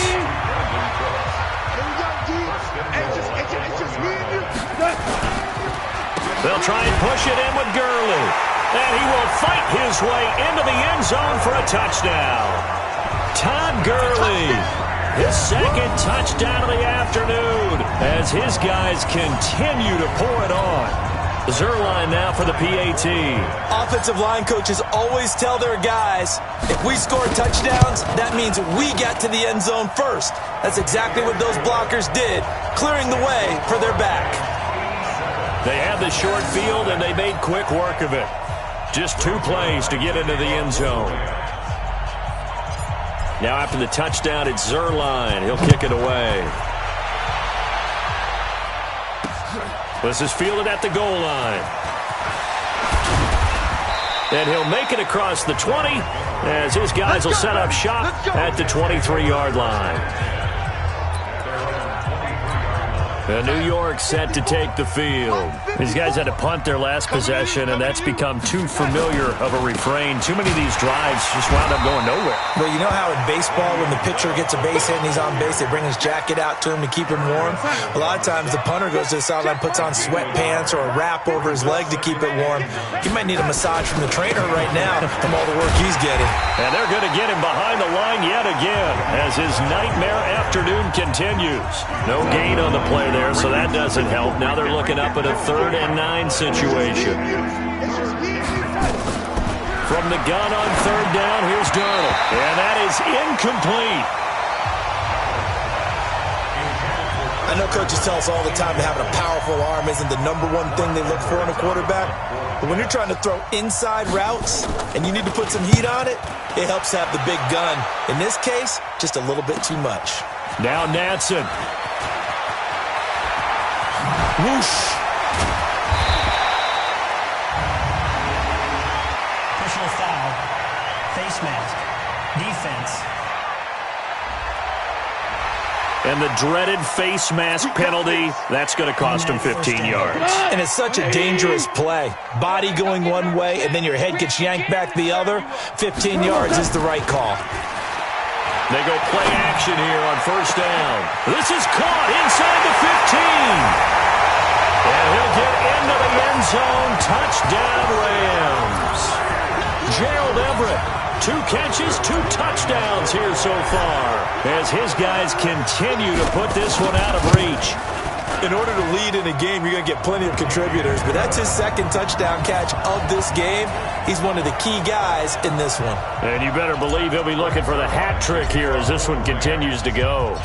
They'll try and push it in with Gurley. And he will fight his way into the end zone for a touchdown. Todd Gurley, his second touchdown of the afternoon as his guys continue to pour it on. Zerline now for the PAT. Offensive line coaches always tell their guys, if we score touchdowns, that means we got to the end zone first. That's exactly what those blockers did, clearing the way for their back. They had the short field, and they made quick work of it. Just 2 plays to get into the end zone. Now after the touchdown, it's Zerline. He'll kick it away. This is fielded at the goal line. And he'll make it across the 20 as his guys will set up shop at the 23-yard line. New York set to take the field. These guys had to punt their last possession, and that's become too familiar of a refrain. Too many of these drives just wound up going nowhere. Well, you know how in baseball when the pitcher gets a base hit and he's on base, they bring his jacket out to him to keep him warm? A lot of times the punter goes to the sideline, puts on sweatpants or a wrap over his leg to keep it warm. He might need a massage from the trainer right now from all the work he's getting. And they're going to get him behind the line yet again as his nightmare afternoon continues. No gain on the play there, so that doesn't help. Now they're looking up at a 3rd and 9 situation. From the gun on 3rd down, here's Darnold. And that is incomplete. I know coaches tell us all the time that having a powerful arm isn't the #1 thing they look for in a quarterback. But when you're trying to throw inside routes and you need to put some heat on it, it helps to have the big gun. In this case, just a little bit too much. Now Natson. Whoosh. Personal foul. Face mask. Defense. And the dreaded face mask penalty, that's going to cost him 15 yards. And it's such a dangerous play. Body going one way, and then your head gets yanked back the other. 15 yards is the right call. They go play action here on 1st down. This is caught inside the 15. And he'll get into the end zone. Touchdown, Rams. Gerald Everett, 2 catches, 2 touchdowns here so far as his guys continue to put this one out of reach. In order to lead in a game, you're going to get plenty of contributors, but that's his 2nd touchdown catch of this game. He's one of the key guys in this one. And you better believe he'll be looking for the hat trick here as this one continues to go.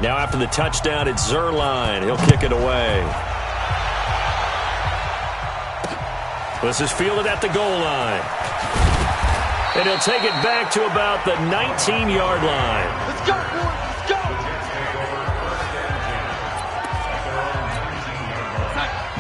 Now after the touchdown, it's Zerline. He'll kick it away. This is fielded at the goal line. And he'll take it back to about the 19-yard line. Let's go, boys. Let's go.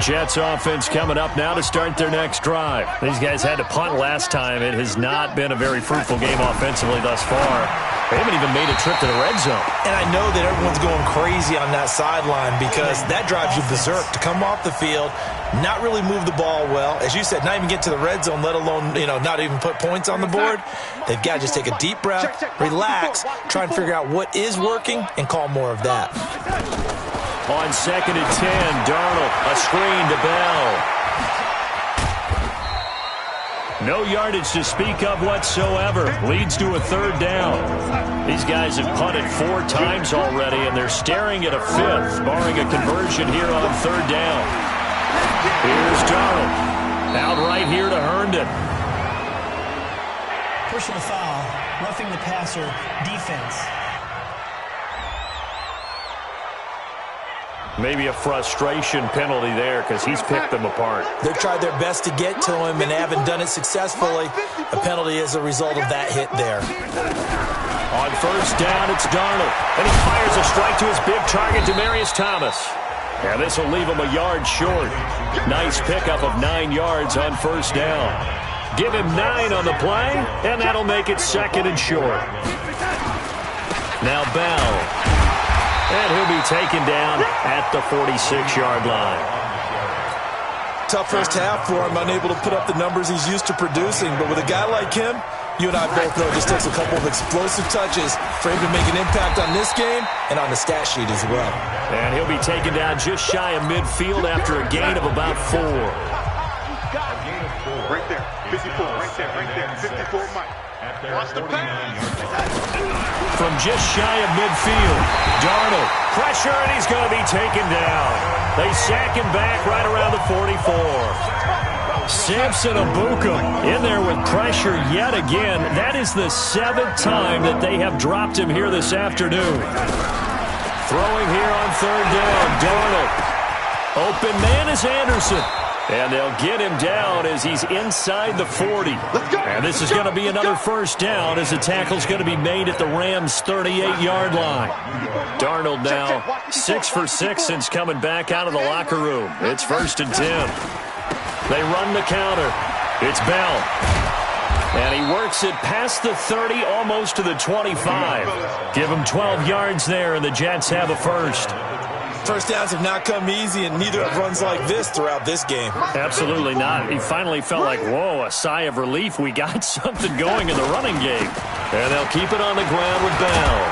Jets offense coming up now to start their next drive. These guys had to punt last time. It has not been a very fruitful game offensively thus far. They haven't even made a trip to the red zone. And I know that everyone's going crazy on that sideline because that drives you berserk to come off the field, not really move the ball well. As you said, not even get to the red zone, let alone, not even put points on the board. They've got to just take a deep breath, relax, try and figure out what is working, and call more of that. On 2nd and 10, Darnold, a screen to Bell. No yardage to speak of whatsoever. Leads to a 3rd down. These guys have punted 4 times already, and they're staring at a 5th, barring a conversion here on 3rd down. Here's Darnold. Out right here to Herndon. Personal foul. Roughing the passer. Defense. Maybe a frustration penalty there because he's picked them apart. They've tried their best to get to him and haven't done it successfully. A penalty is a result of that hit there. On 1st down, it's Darnold. And he fires a strike to his big target, Demaryius Thomas. And this will leave him a yard short. Nice pickup of 9 yards on 1st down. Give him 9 on the play, and that'll make it 2nd and short. Now Bell. And he'll be taken down at the 46-yard line. Tough first half for him, unable to put up the numbers he's used to producing. But with a guy like him, you and I both know it just takes a couple of explosive touches for him to make an impact on this game and on the stat sheet as well. And he'll be taken down just shy of midfield after a gain of about 4. Right there. 54. Right there. 54, Mike. Watch the pass. From just shy of midfield, Darnold, pressure, and he's going to be taken down. They sack him back right around the 44. Samson Abuka in there with pressure yet again. That is the 7th time that they have dropped him here this afternoon. Throwing here on 3rd down, Darnold. Open man is Anderson. And they'll get him down as he's inside the 40. And this is going to be another first down as the tackle's going to be made at the Rams' 38-yard line. Darnold now 6 for 6 since coming back out of the locker room. It's 1st and 10. They run the counter. It's Bell. And he works it past the 30, almost to the 25. Give him 12 yards there, and the Jets have a first. First downs have not come easy, and neither have runs like this throughout this game. Absolutely not. He finally felt like, whoa, a sigh of relief. We got something going in the running game. And they'll keep it on the ground with Bell.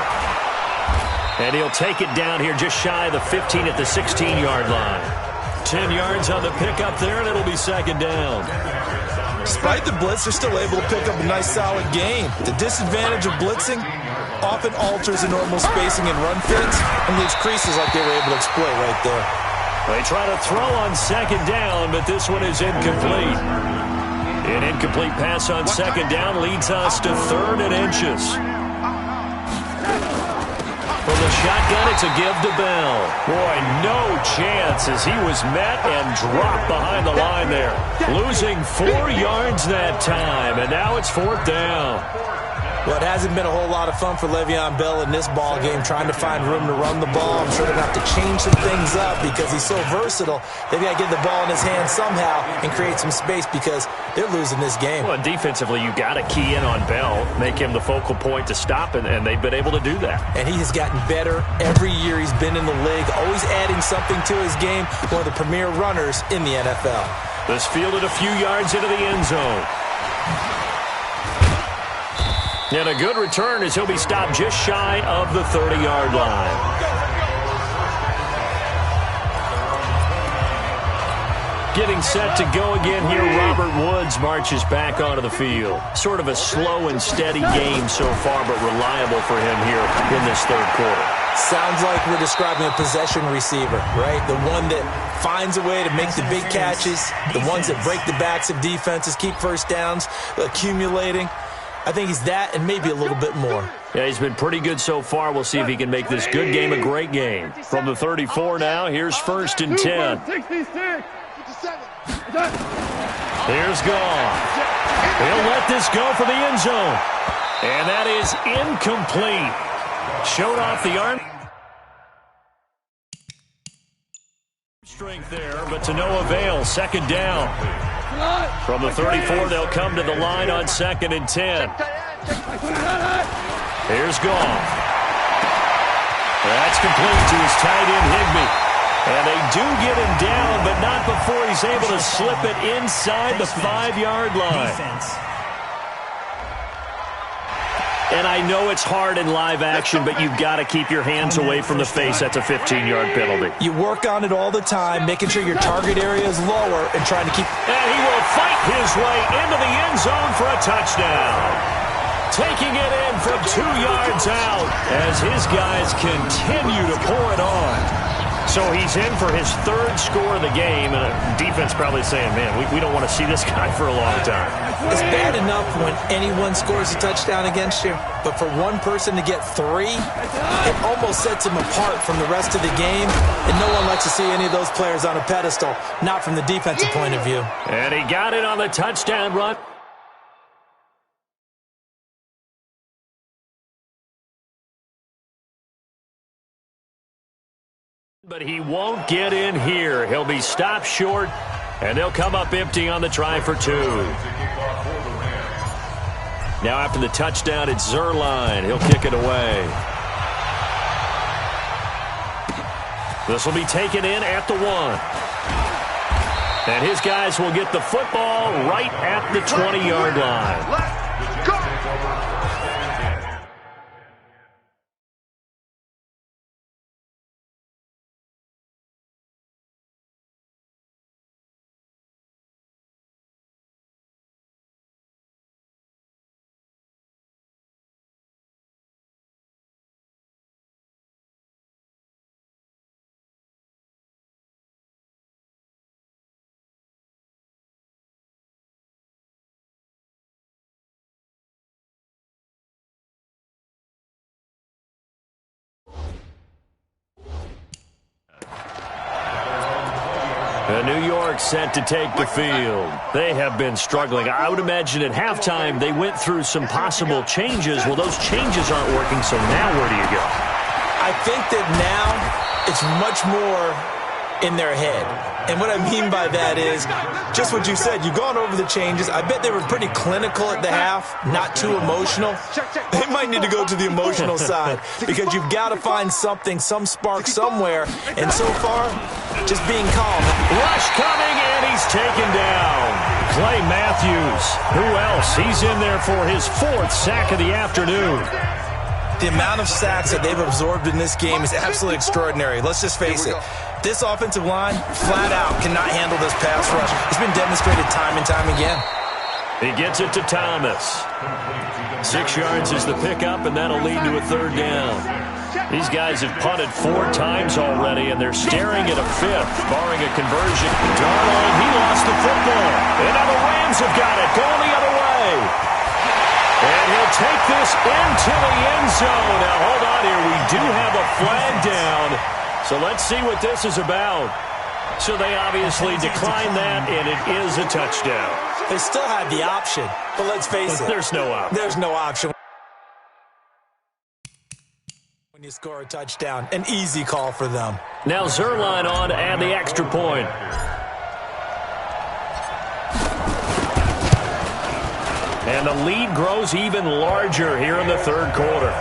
And he'll take it down here just shy of the 15 at the 16-yard line. 10 yards on the pickup there, and it'll be 2nd down. Despite the blitz, they're still able to pick up a nice, solid gain. The disadvantage of blitzing often alters the normal spacing and run fits and leaves creases like they were able to exploit right there. They try to throw on 2nd down, but this one is incomplete. An incomplete pass on 2nd down leads us to 3rd and inches. From the shotgun, it's a give to Bell. Boy, no chance as he was met and dropped behind the line there. Losing 4 yards that time, and now it's 4th down. Well, it hasn't been a whole lot of fun for Le'Veon Bell in this ball game, trying to find room to run the ball. I'm sure they're going to have to change some things up because he's so versatile. They've got to get the ball in his hands somehow and create some space because they're losing this game. Well, defensively, you got to key in on Bell, make him the focal point to stop, and they've been able to do that. And he has gotten better every year he's been in the league, always adding something to his game, one of the premier runners in the NFL. This fielded a few yards into the end zone. And a good return as he'll be stopped just shy of the 30-yard line. Getting set to go again here, Robert Woods marches back onto the field. Sort of a slow and steady game so far, but reliable for him here in this 3rd quarter. Sounds like we're describing a possession receiver, right? The one that finds a way to make the big catches, the ones that break the backs of defenses, keep first downs, accumulating. I think he's that and maybe a little bit more. Yeah, he's been pretty good so far. We'll see if he can make this good game a great game. From the 34 now, here's 1st and 10. Here's Gone. He'll let this go for the end zone. And that is incomplete. Showed off the arm. Strength there, but to no avail. 2nd down. From the 34, they'll come to the line on 2nd and 10. Here's Goff. That's complete to his tight end, Higbee. And they do get him down, but not before he's able to slip it inside the 5-yard line. And I know it's hard in live action, but you've got to keep your hands away from the face. That's a 15-yard penalty. You work on it all the time, making sure your target area is lower and trying to keep... And he will fight his way into the end zone for a touchdown. Taking it in from 2 yards out as his guys continue to pour it on. So he's in for his 3rd score of the game, and a defense probably saying, man, we don't want to see this guy for a long time. It's bad enough when anyone scores a touchdown against you, but for one person to get 3, it almost sets him apart from the rest of the game, and no one likes to see any of those players on a pedestal, not from the defensive point of view. And he got it on the touchdown run. But he won't get in here. He'll be stopped short, and they'll come up empty on the try for 2. Now after the touchdown, it's Zerline. He'll kick it away. This will be taken in at the 1. And his guys will get the football right at the 20-yard line. Let's go! New York set to take the field. They have been struggling. I would imagine at halftime they went through some possible changes. Well, those changes aren't working, so now where do you go? I think that now it's much more in their head. And what I mean by that is just what you said. You've gone over the changes. I bet they were pretty clinical at the half, not too emotional. They might need to go to the emotional side because you've got to find something, some spark somewhere. And so far, just being calm. Rush coming, and he's taken down. Clay Matthews. Who else? He's in there for his 4th sack of the afternoon. The amount of sacks that they've absorbed in this game is absolutely extraordinary. Let's just face it. This offensive line, flat out, cannot handle this pass rush. It's been demonstrated time and time again. He gets it to Thomas. 6 yards is the pickup, and that'll lead to a 3rd down. These guys have punted 4 times already, and they're staring at a 5th, barring a conversion. Darnold, he lost the football. And now the Rams have got it, going the other way. And he'll take this into the end zone. Now, hold on here. We do have a flag down. So let's see what this is about. So they obviously declined that, and it is a touchdown. They still had the option, but let's face it. There's no option. There's no option when you score a touchdown. An easy call for them. Now Zerline on to add the extra point. And the lead grows even larger here in the 3rd quarter.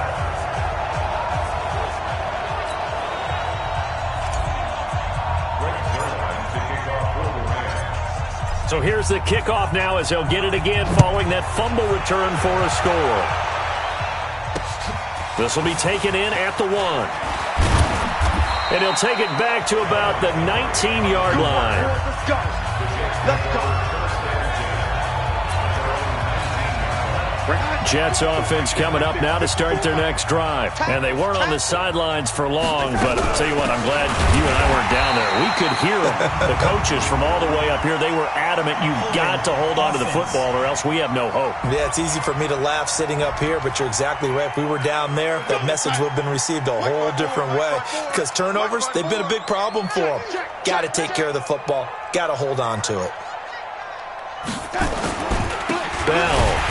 So here's the kickoff now as they'll get it again following that fumble return for a score. This will be taken in at the 1. And he'll take it back to about the 19-yard line. Let's go. Let's go. Jets offense coming up now to start their next drive. And they weren't on the sidelines for long, but I'll tell you what, I'm glad you and I weren't down there. We could hear them. The coaches from all the way up here, they were adamant, you've got to hold on to the football or else we have no hope. Yeah, it's easy for me to laugh sitting up here, but you're exactly right. If we were down there, that message would have been received a whole different way. Because turnovers, they've been a big problem for them. Got to take care of the football. Got to hold on to it. Bell.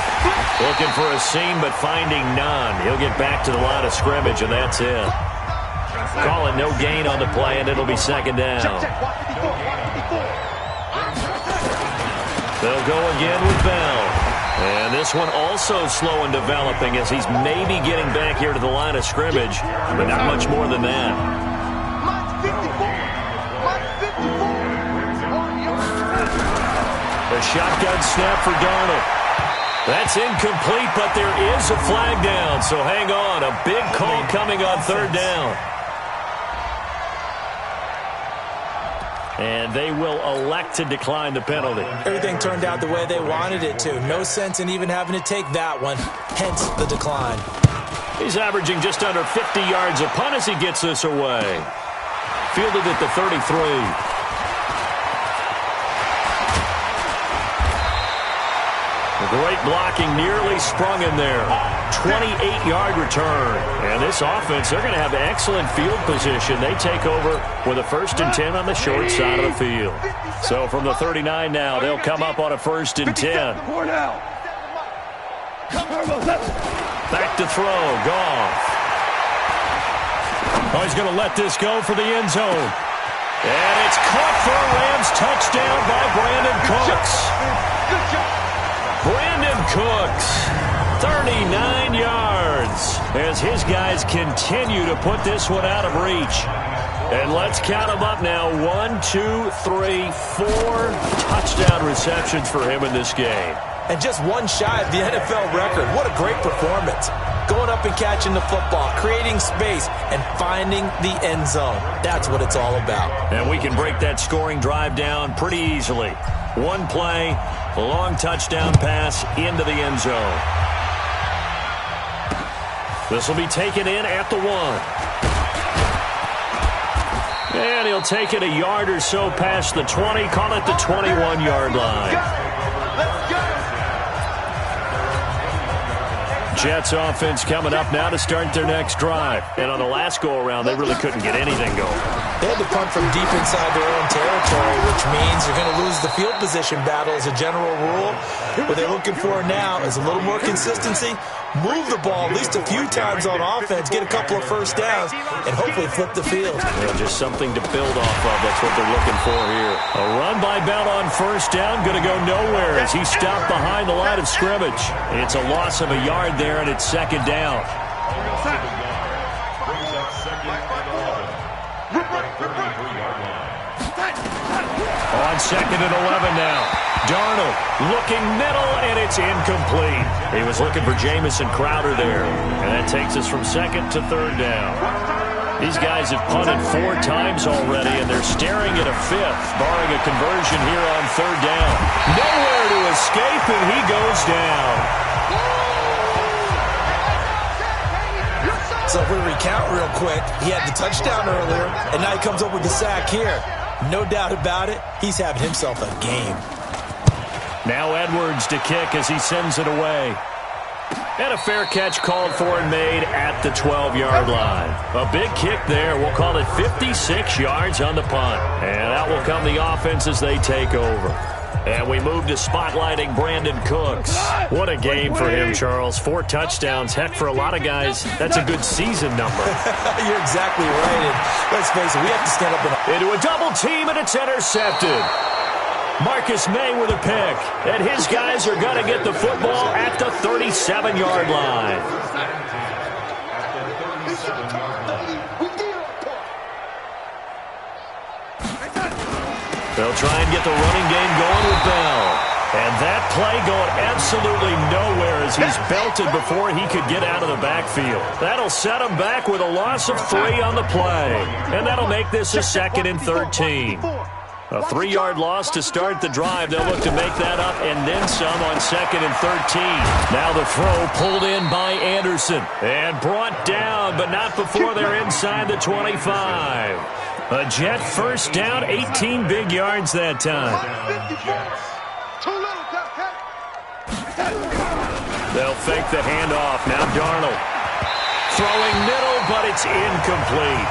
Looking for a seam, but finding none. He'll get back to the line of scrimmage, and that's it. Calling no gain on the play, and it'll be 2nd down. They'll go again with Bell. And this one also slow in developing as he's maybe getting back here to the line of scrimmage, but not much more than that. The shotgun snap for Darnold. That's incomplete, but there is a flag down, so hang on. A big call coming on 3rd down. And they will elect to decline the penalty. Everything turned out the way they wanted it to. No sense in even having to take that one, hence the decline. He's averaging just under 50 yards a punt as he gets this away. Fielded at the 33. Great blocking, nearly sprung in there. 28-yard return. And this offense, they're going to have excellent field position. They take over with a 1st and 10 on the short side of the field. So from the 39 now, they'll come up on a 1st and 10. Back to throw, Goff. Oh, he's going to let this go for the end zone. And it's caught for a Rams touchdown by Brandon Cooks. Good job. Brandon Cooks, 39 yards, as his guys continue to put this one out of reach. And let's count them up now. 1, 2, 3, 4 touchdown receptions for him in this game. And just one shy of the NFL record. What a great performance. Going up and catching the football, creating space, and finding the end zone. That's what it's all about. And we can break that scoring drive down pretty easily. One play, a long touchdown pass into the end zone. This will be taken in at the 1. And he'll take it a yard or so past the 20, call it the 21-yard line. Jets offense coming up now to start their next drive. And on the last go-around, they really couldn't get anything going. They had to punt from deep inside their own territory, which means you're going to lose the field position battle as a general rule. What they're looking for now is a little more consistency, move the ball at least a few times on offense, get a couple of first downs, and hopefully flip the field. Yeah, just something to build off of. That's what they're looking for here. A run by Bell on first down, going to go nowhere as he stopped behind the line of scrimmage. It's a loss of a yard there, and it's second down. On second and 11 now. Darnold looking middle, and it's incomplete. He was looking for Jamison Crowder there. And that takes us from second to third down. These guys have punted 4 times already, and they're staring at a fifth, barring a conversion here on third down. Nowhere to escape, and he goes down. So if we recount real quick, he had the touchdown earlier, and now he comes up with the sack here. No doubt about it, he's having himself a game. Now Edwards to kick as he sends it away. And a fair catch called for and made at the 12-yard line. A big kick there. We'll call it 56 yards on the punt. And out will come the offense as they take over. And we move to spotlighting Brandon Cooks. What a game for him, Charles. 4 touchdowns. Heck, for a lot of guys, that's a good season number. You're exactly right. And let's face it, we have to stand up into a double team, and it's intercepted. Marcus May with a pick. And his guys are going to get the football at the 37-yard line. They'll try and get the running game going with Bell. And that play going absolutely nowhere as he's belted before he could get out of the backfield. That'll set him back with a loss of 3 on the play. And that'll make this a 2nd and 13. A 3-yard loss to start the drive. They'll look to make that up and then some on 2nd and 13. Now the throw pulled in by Anderson. And brought down, but not before they're inside the 25. A Jet first down, 18 big yards that time. They'll fake the handoff. Now Darnold. Throwing middle, but it's incomplete.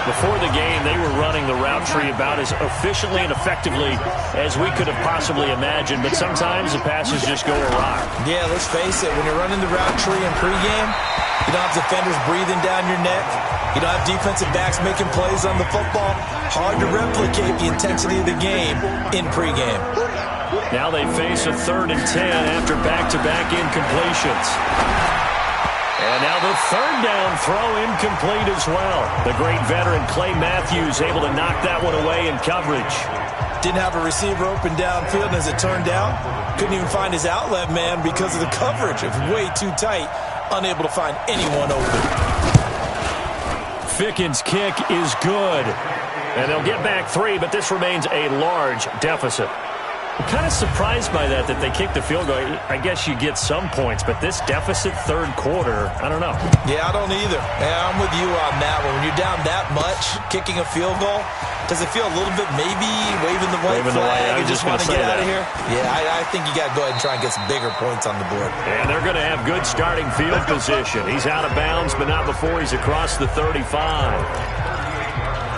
Before the game, they were running the route tree about as efficiently and effectively as we could have possibly imagined, but sometimes the passes just go awry. Yeah, let's face it, when you're running the route tree in pregame, you don't have defenders breathing down your neck. You don't have defensive backs making plays on the football. Hard to replicate the intensity of the game in pregame. Now they face a 3rd and 10 after back-to-back incompletions. And now the 3rd down throw incomplete as well. The great veteran Clay Matthews able to knock that one away in coverage. Didn't have a receiver open downfield, and as it turned out, couldn't even find his outlet man because of the coverage. It was way too tight, unable to find anyone open. Ficken's kick is good. And they'll get back 3, but this remains a large deficit. I'm kind of surprised by that they kicked the field goal. I guess you get some points, but this deficit 3rd quarter, I don't know. Yeah, I don't either. Yeah, I'm with you on that one. When you're down that much, kicking a field goal, does it feel a little bit maybe waving the white flag and just want to get out of here? Yeah, I think you got to go ahead and try and get some bigger points on the board. And they're going to have good starting field position. He's out of bounds, but not before he's across the 35.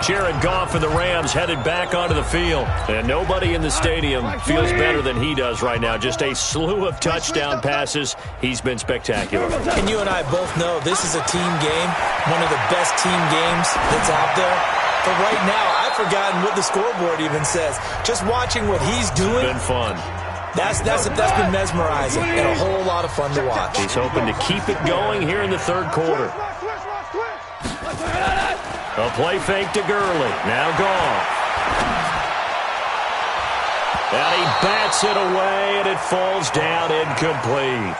Jared Goff and the Rams headed back onto the field. And nobody in the stadium feels better than he does right now. Just a slew of touchdown passes. He's been spectacular. And you and I both know this is a team game, one of the best team games that's out there. But right now, I've forgotten what the scoreboard even says. Just watching what he's doing. It's been fun. That's been mesmerizing and a whole lot of fun to watch. He's hoping to keep it going here in the 3rd quarter. A play fake to Gurley. Now Goff. And he bats it away, and it falls down incomplete.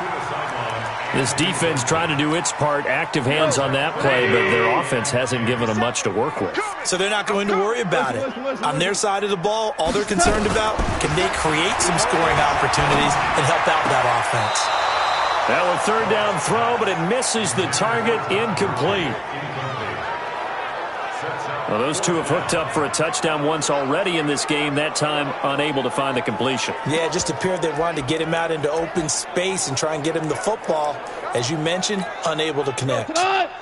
This defense trying to do its part. Active hands on that play, but their offense hasn't given them much to work with. So they're not going to worry about it. On their side of the ball, all they're concerned about, can they create some scoring opportunities and help out that offense? Now a 3rd down throw, but it misses the target, incomplete. Well, those two have hooked up for a touchdown once already in this game, that time unable to find the completion. Yeah, it just appeared they wanted to get him out into open space and try and get him the football. As you mentioned, unable to connect.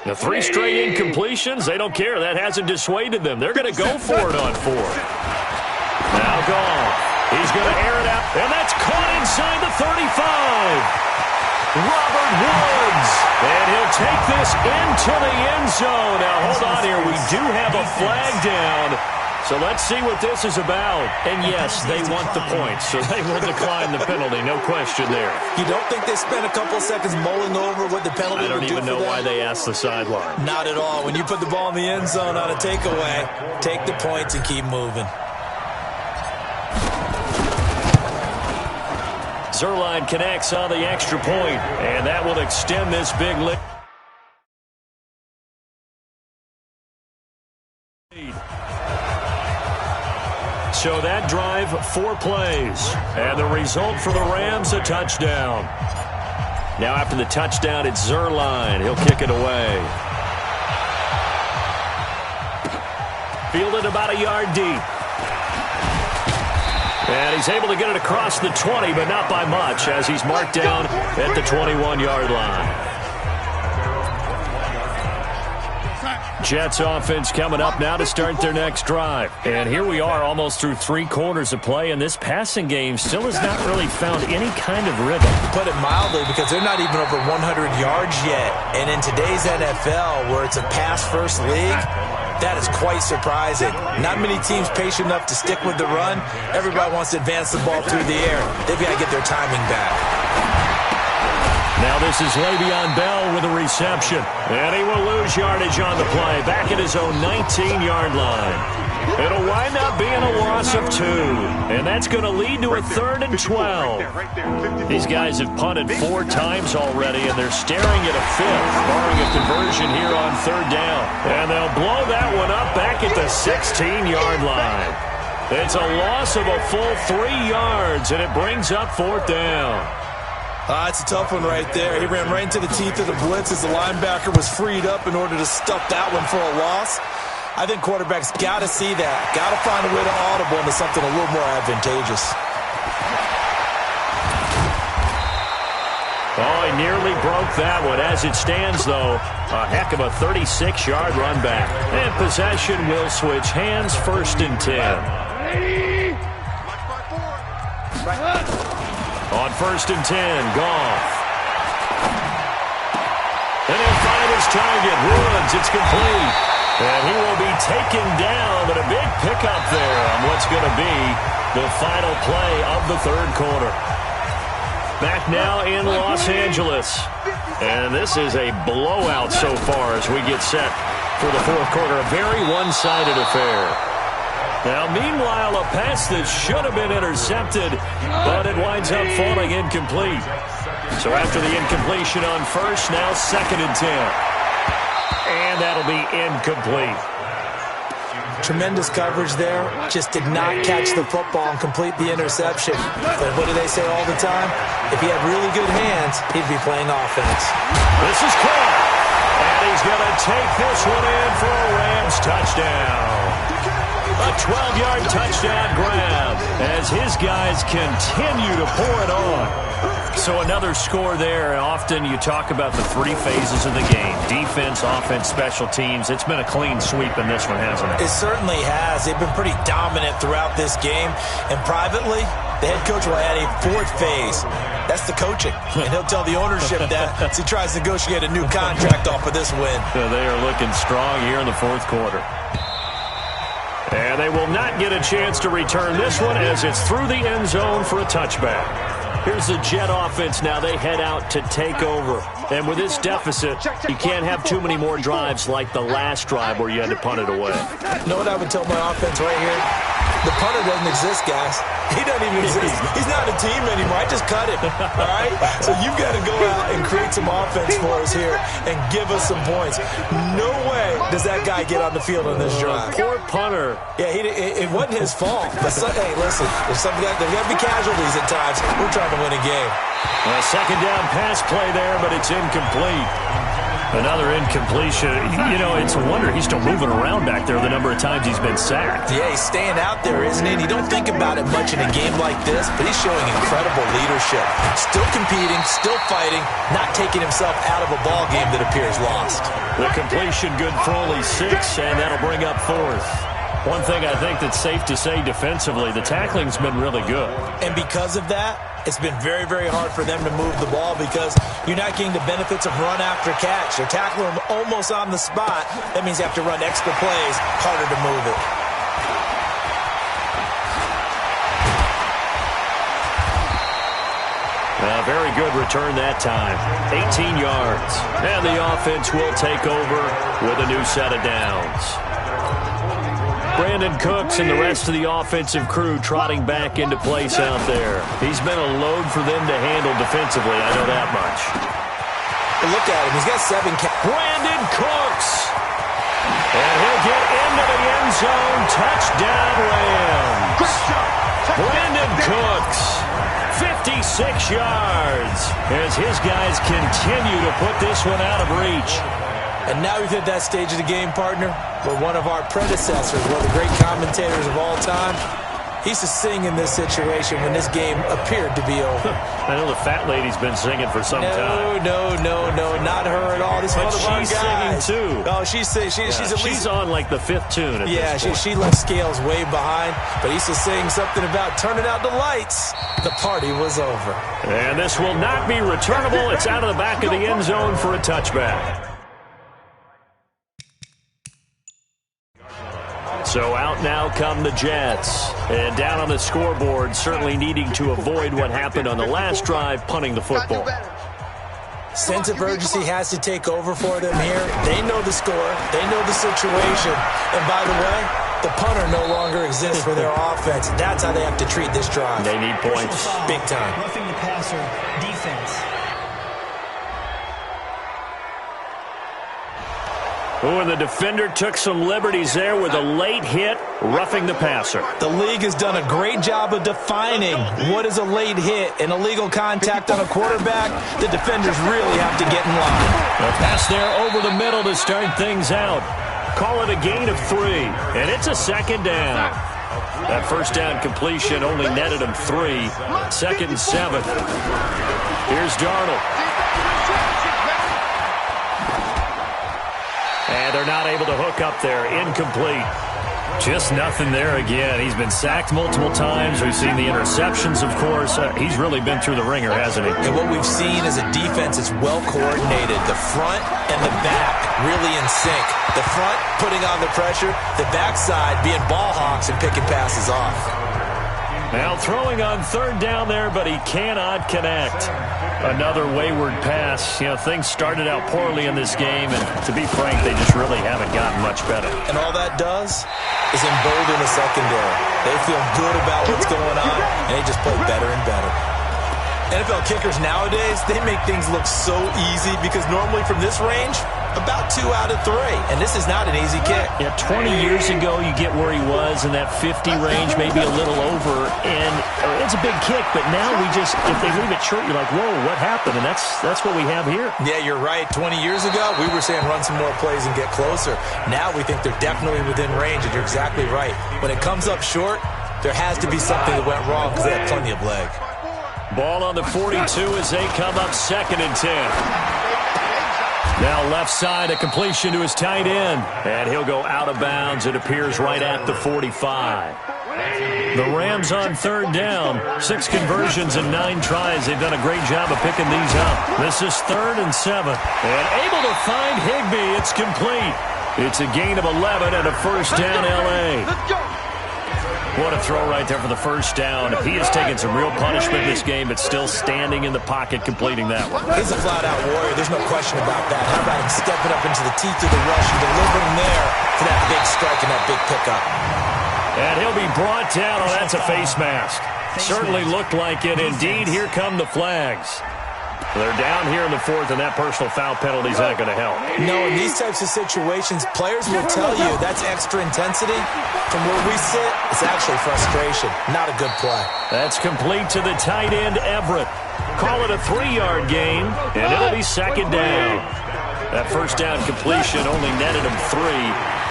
The 3 straight incompletions, they don't care. That hasn't dissuaded them. They're going to go for it on 4. Now gone. He's going to air it out, and that's caught inside the 35. Robert Woods, and he'll take this into the end zone. Now, hold on here. We do have a flag down, so let's see what this is about. And, yes, they want the points, so they will decline the penalty. No question there. You don't think they spent a couple of seconds mulling over what the penalty would do for them? I don't even know why they asked the sideline. Not at all. When you put the ball in the end zone on a takeaway, take the points and keep moving. Zerline connects on the extra point, and that will extend this big lead. So that drive, 4 plays, and the result for the Rams, a touchdown. Now after the touchdown, it's Zerline. He'll kick it away. Fielded about a yard deep. And he's able to get it across the 20, but not by much, as he's marked down at the 21-yard line. Jets offense coming up now to start their next drive. And here we are almost through 3 quarters of play, and this passing game still has not really found any kind of rhythm. To put it mildly, because they're not even over 100 yards yet. And in today's NFL, where it's a pass-first league, that is quite surprising. Not many teams patient enough to stick with the run. Everybody wants to advance the ball through the air. They've got to get their timing back. Now this is Le'Veon Bell with a reception. And he will lose yardage on the play. Back at his own 19-yard line. It'll wind up being a loss of 2. And that's going to lead to a 3rd and 12. These guys have punted 4 times already, and they're staring at a 5th, barring a conversion here on 3rd down. And they'll blow that one up back at the 16-yard line. It's a loss of a full 3 yards, and it brings up 4th down. It's a tough one right there. He ran right into the teeth of the blitz as the linebacker was freed up in order to stuff that one for a loss. I think quarterbacks got to see that. Got to find a way to audible into something a little more advantageous. Oh, he nearly broke that one. As it stands, though, a heck of a 36-yard run back. And possession will switch hands, 1st and 10. On 1st and 10, Goff. And he'll find his target. Woods, it's complete. And he will be taken down, but a big pickup there on what's going to be the final play of the 3rd quarter. Back now in Los Angeles. And this is a blowout so far as we get set for the 4th quarter. A very one-sided affair. Now, meanwhile, a pass that should have been intercepted, but it winds up falling incomplete. So after the incompletion on 1st, now 2nd and 10. And that'll be incomplete. Tremendous coverage there. Just did not catch the football and complete the interception. But what do they say all the time? If he had really good hands, he'd be playing offense. This is caught. And he's going to take this one in for a Rams touchdown. A 12-yard touchdown grab as his guys continue to pour it on. So another score there. Often you talk about the 3 phases of the game. Defense, offense, special teams. It's been a clean sweep in this one, hasn't it? It certainly has. They've been pretty dominant throughout this game. And privately, the head coach will add a 4th phase. That's the coaching. And he'll tell the ownership that as he tries to negotiate a new contract off of this win. So they are looking strong here in the 4th quarter. And they will not get a chance to return this one as it's through the end zone for a touchback. Here's the Jet offense now. They head out to take over. And with this deficit, you can't have too many more drives like the last drive where you had to punt it away. You know what I would tell my offense right here? The punter doesn't exist, guys. He doesn't even exist. He's not a team anymore. I just cut him. All right? So you've got to go out and create some offense for us here and give us some points. No way does that guy get on the field on this drive. Poor punter. Yeah, it wasn't his fault. But hey, listen, there's got to be casualties at times. We're trying to win a game. A 2nd down pass play there, but it's incomplete. Another incompletion. You know, it's a wonder he's still moving around back there the number of times he's been sacked. Yeah, he's staying out there, isn't he? You don't think about it much in a game like this, but he's showing incredible leadership. Still competing, still fighting, not taking himself out of a ball game that appears lost. The completion good for only 6, and that'll bring up 4th. One thing I think that's safe to say defensively, the tackling's been really good. And because of that, it's been very, very hard for them to move the ball because you're not getting the benefits of run after catch. They're tackling them almost on the spot. That means you have to run extra plays, harder to move it. Very good return that time. 18 yards. And the offense will take over with a new set of downs. Brandon Cooks and the rest of the offensive crew trotting back into place out there. He's been a load for them to handle defensively, I know that much. But look at him. He's got 7 Brandon Cooks. And he'll get into the end zone. Touchdown, Rams. Brandon Cooks. 56 yards as his guys continue to put this one out of reach. And now we've hit that stage of the game, partner, where one of our predecessors, one of the great commentators of all time, he used to sing in this situation when this game appeared to be over. I know the fat lady's been singing for some time. No, not her at all. This but one of our she's guys. singing too. Oh, she's at least... She's on like the 5th tune at this point. She left Scales way behind, but he used to sing something about turning out the lights. The party was over. And this will not be returnable. It's out of the back of the end zone for a touchback. So out now come the Jets. And down on the scoreboard, certainly needing to avoid what happened on the last drive, punting the football. Sense of urgency has to take over for them here. They know the score. They know the situation. And by the way, the punter no longer exists for their offense. That's how they have to treat this drive. They need points. Big time. Roughing the passer defense. Oh, and the defender took some liberties there with a late hit, roughing the passer. The league has done a great job of defining what is a late hit and illegal contact on a quarterback. The defenders really have to get in line. A pass there over the middle to start things out. Call it a gain of 3, and it's a 2nd down. That first down completion only netted him 3. 2nd and 7. Here's Darnold. And they're not able to hook up there. Incomplete. Just nothing there again. He's been sacked multiple times. We've seen the interceptions, of course. He's really been through the ringer, hasn't he? And what we've seen is a defense that's well coordinated. The front and the back really in sync. The front putting on the pressure. The backside being ball hawks and picking passes off. Now throwing on 3rd down there, but he cannot connect. Another wayward pass. You know, things started out poorly in this game, and to be frank, they just really haven't gotten much better. And all that does is embolden the secondary. They feel good about what's going on, and they just play better and better. NFL kickers nowadays, they make things look so easy because normally from this range, about 2 out of 3. And this is not an easy kick. Yeah, 20 years ago, you get where he was in that 50 range, maybe a little over. And it's a big kick, but now we just, if they leave it short, you're like, whoa, what happened? And that's what we have here. Yeah, you're right. 20 years ago, we were saying run some more plays and get closer. Now we think they're definitely within range, and you're exactly right. When it comes up short, there has to be something that went wrong because they had plenty of leg. Ball on the 42 as they come up 2nd and 10. Now left side, a completion to his tight end. And he'll go out of bounds, it appears, right at the 45. The Rams on 3rd down. 6 conversions and 9 tries. They've done a great job of picking these up. This is 3rd and 7. And able to find Higbee. It's complete. It's a gain of 11 and a 1st down L.A. What a throw right there for the 1st down. He has taken some real punishment in this game, but still standing in the pocket, completing that one. He's a flat-out warrior. There's no question about that. How about him stepping up into the teeth of the rush and delivering there for that big strike and that big pickup? And he'll be brought down. Oh, that's a face mask. Certainly looked like it. Indeed, here come the flags. They're down here in the 4th, and that personal foul penalty is not going to help. No, in these types of situations, players will tell you that's extra intensity. From where we sit, it's actually frustration. Not a good play. That's complete to the tight end, Everett. Call it a 3-yard gain, and it'll be 2nd down. That first down completion only netted him 3.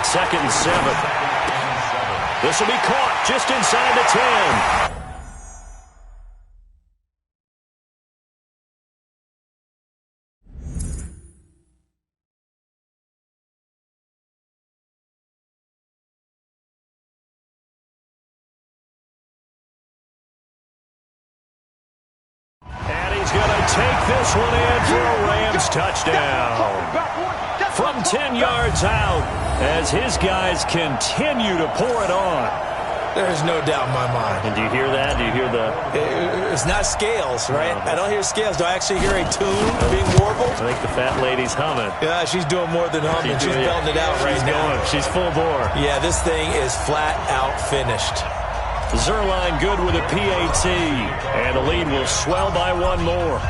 2nd and 7. This will be caught just inside the 10. Take this one in for a Rams touchdown. From 10 yards out, as his guys continue to pour it on. There's no doubt in my mind. And do you hear that? Do you hear the... It's not scales, right? I don't hear scales. Do I actually hear a tune being warbled? I think the fat lady's humming. Yeah, she's doing more than humming. She's belting it out right now. She's full bore. Yeah, this thing is flat out finished. Zerline good with a PAT. And the lead will swell by one more.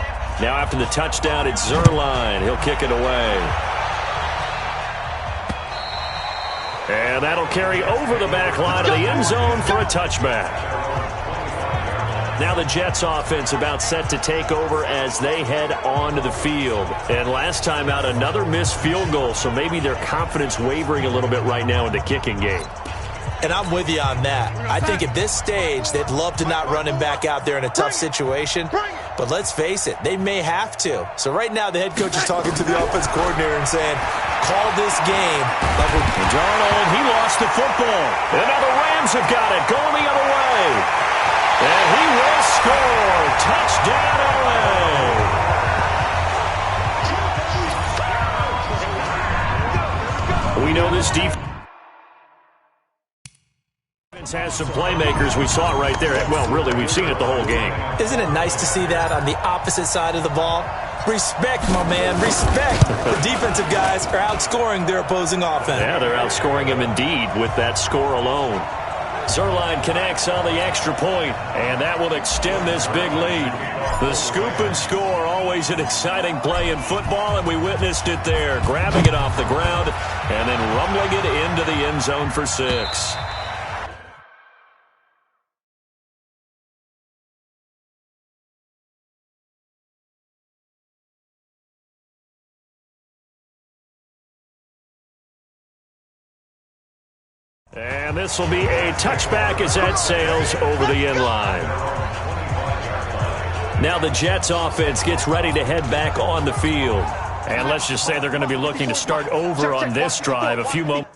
Now after the touchdown, it's Zerline. He'll kick it away. And that'll carry over the back line of the end zone for a touchback. Now the Jets offense about set to take over as they head onto the field. And last time out, another missed field goal, so maybe their confidence wavering a little bit right now in the kicking game. And I'm with you on that. I think at this stage, they'd love to not run him back out there in a tough situation. But let's face it, they may have to. So right now, the head coach is talking to the offense coordinator and saying, call this game. Darnold, he lost the football. And now the Rams have got it, going the other way. And he will score. Touchdown, LA. We know this defense has some playmakers. We saw it right there. Well, really, we've seen it the whole game. Isn't it nice to see that on the opposite side of the ball? Respect, my man, respect. The defensive guys are outscoring their opposing offense. Yeah, they're outscoring them indeed with that score alone. Zerline connects on the extra point, and that will extend this big lead. The scoop and score, always an exciting play in football, and we witnessed it there, grabbing it off the ground and then rumbling it into the end zone for 6. And this will be a touchback as that sails over the end line. Now the Jets offense gets ready to head back on the field. And let's just say they're going to be looking to start over on this drive a few moments.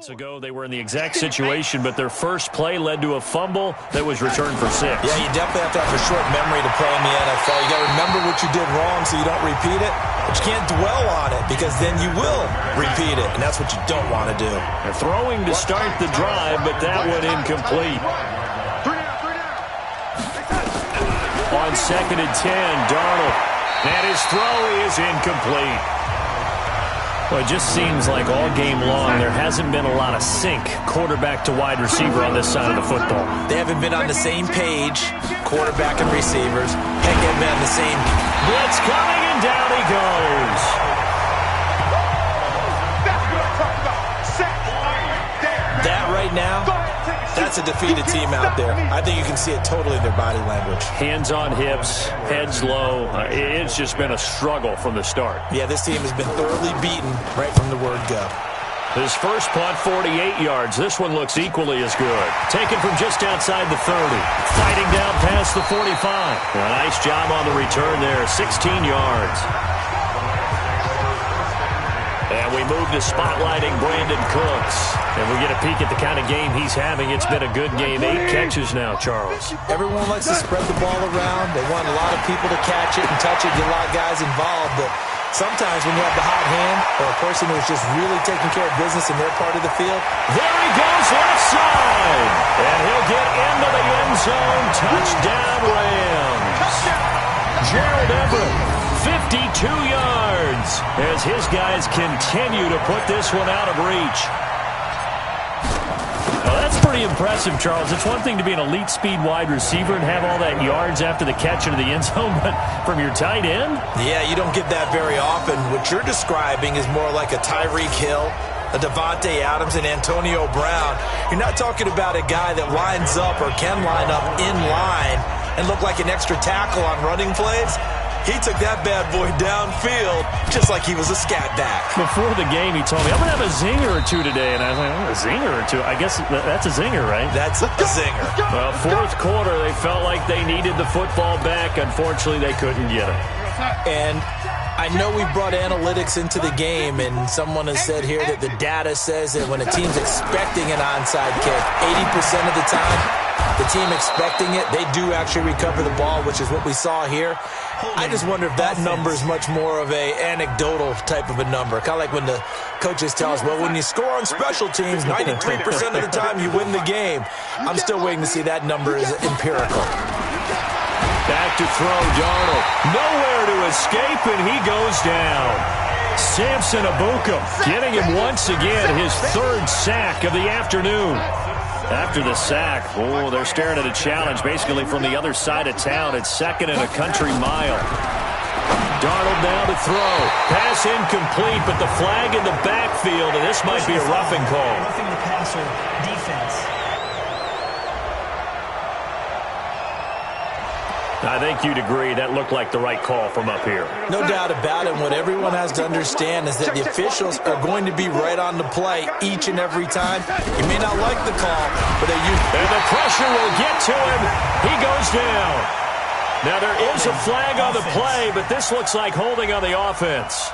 Ago, they were in the exact situation, but their first play led to a fumble that was returned for 6. Yeah, you definitely have to have a short memory to play in the NFL. You got to remember what you did wrong so you don't repeat it, but you can't dwell on it because then you will repeat it, and that's what you don't want to do. They're throwing to start the drive, but that one incomplete. On 2nd and 10, Darnold, and his throw is incomplete. Well, it just seems like all game long there hasn't been a lot of sync quarterback to wide receiver on this side of the football. They haven't been on the same page, quarterback and receivers. Heck, they've been on the same. Blitz coming, and down he goes. That right now, that's a defeated team out there. I think you can see it totally in their body language. Hands on hips, heads low. It's just been a struggle from the start. Yeah, this team has been thoroughly beaten right from the word go. His first punt, 48 yards. This one looks equally as good. Taken from just outside the 30. Fighting down past the 45. A nice job on the return there, 16 yards. And we move to spotlighting Brandon Cooks. And we get a peek at the kind of game he's having. It's been a good game. 8 catches now, Charles. Everyone likes to spread the ball around. They want a lot of people to catch it and touch it, get a lot of guys involved. But sometimes when you have the hot hand or a person who's just really taking care of business in their part of the field. There he goes, left side. And he'll get into the end zone. Touchdown, Rams. Gerald Everett, 52 yards as his guys continue to put this one out of reach. Well, that's pretty impressive, Charles. It's one thing to be an elite speed wide receiver and have all that yards after the catch into the end zone, but from your tight end? Yeah, you don't get that very often. What you're describing is more like a Tyreek Hill, a Devontae Adams, and Antonio Brown. You're not talking about a guy that lines up or can line up in line and look like an extra tackle on running plays. He took that bad boy downfield just like he was a scat back. Before the game, he told me, I'm going to have a zinger or two today. And I was like, oh, a zinger or two? I guess that's a zinger, right? That's a zinger. Well, fourth quarter, they felt like they needed the football back. Unfortunately, they couldn't get it. And I know we brought analytics into the game, and someone has said here that the data says that when a team's expecting an onside kick, 80% of the time, the team expecting it, they do actually recover the ball, which is what we saw here. I just wonder if that number is much more of a anecdotal type of a number. Kind of like when the coaches tell us, well, when you score on special teams, 93% of the time you win the game. I'm still waiting to see that number is empirical. Back to throw, Darnold. Nowhere to escape, and he goes down. Samson Abuka getting him once again, his third sack of the afternoon. After the sack, oh, they're staring at a challenge basically from the other side of town. It's second and a country mile. Darnold now to throw. Pass incomplete, but the flag in the backfield, and this might be a roughing call. Roughing the passer defense. I think you'd agree that looked like the right call from up here. No doubt about it. What everyone has to understand is that the officials are going to be right on the play each and every time. You may not like the call, but they use... And the pressure will get to him. He goes down. Now there is a flag on the play, but this looks like holding on the offense.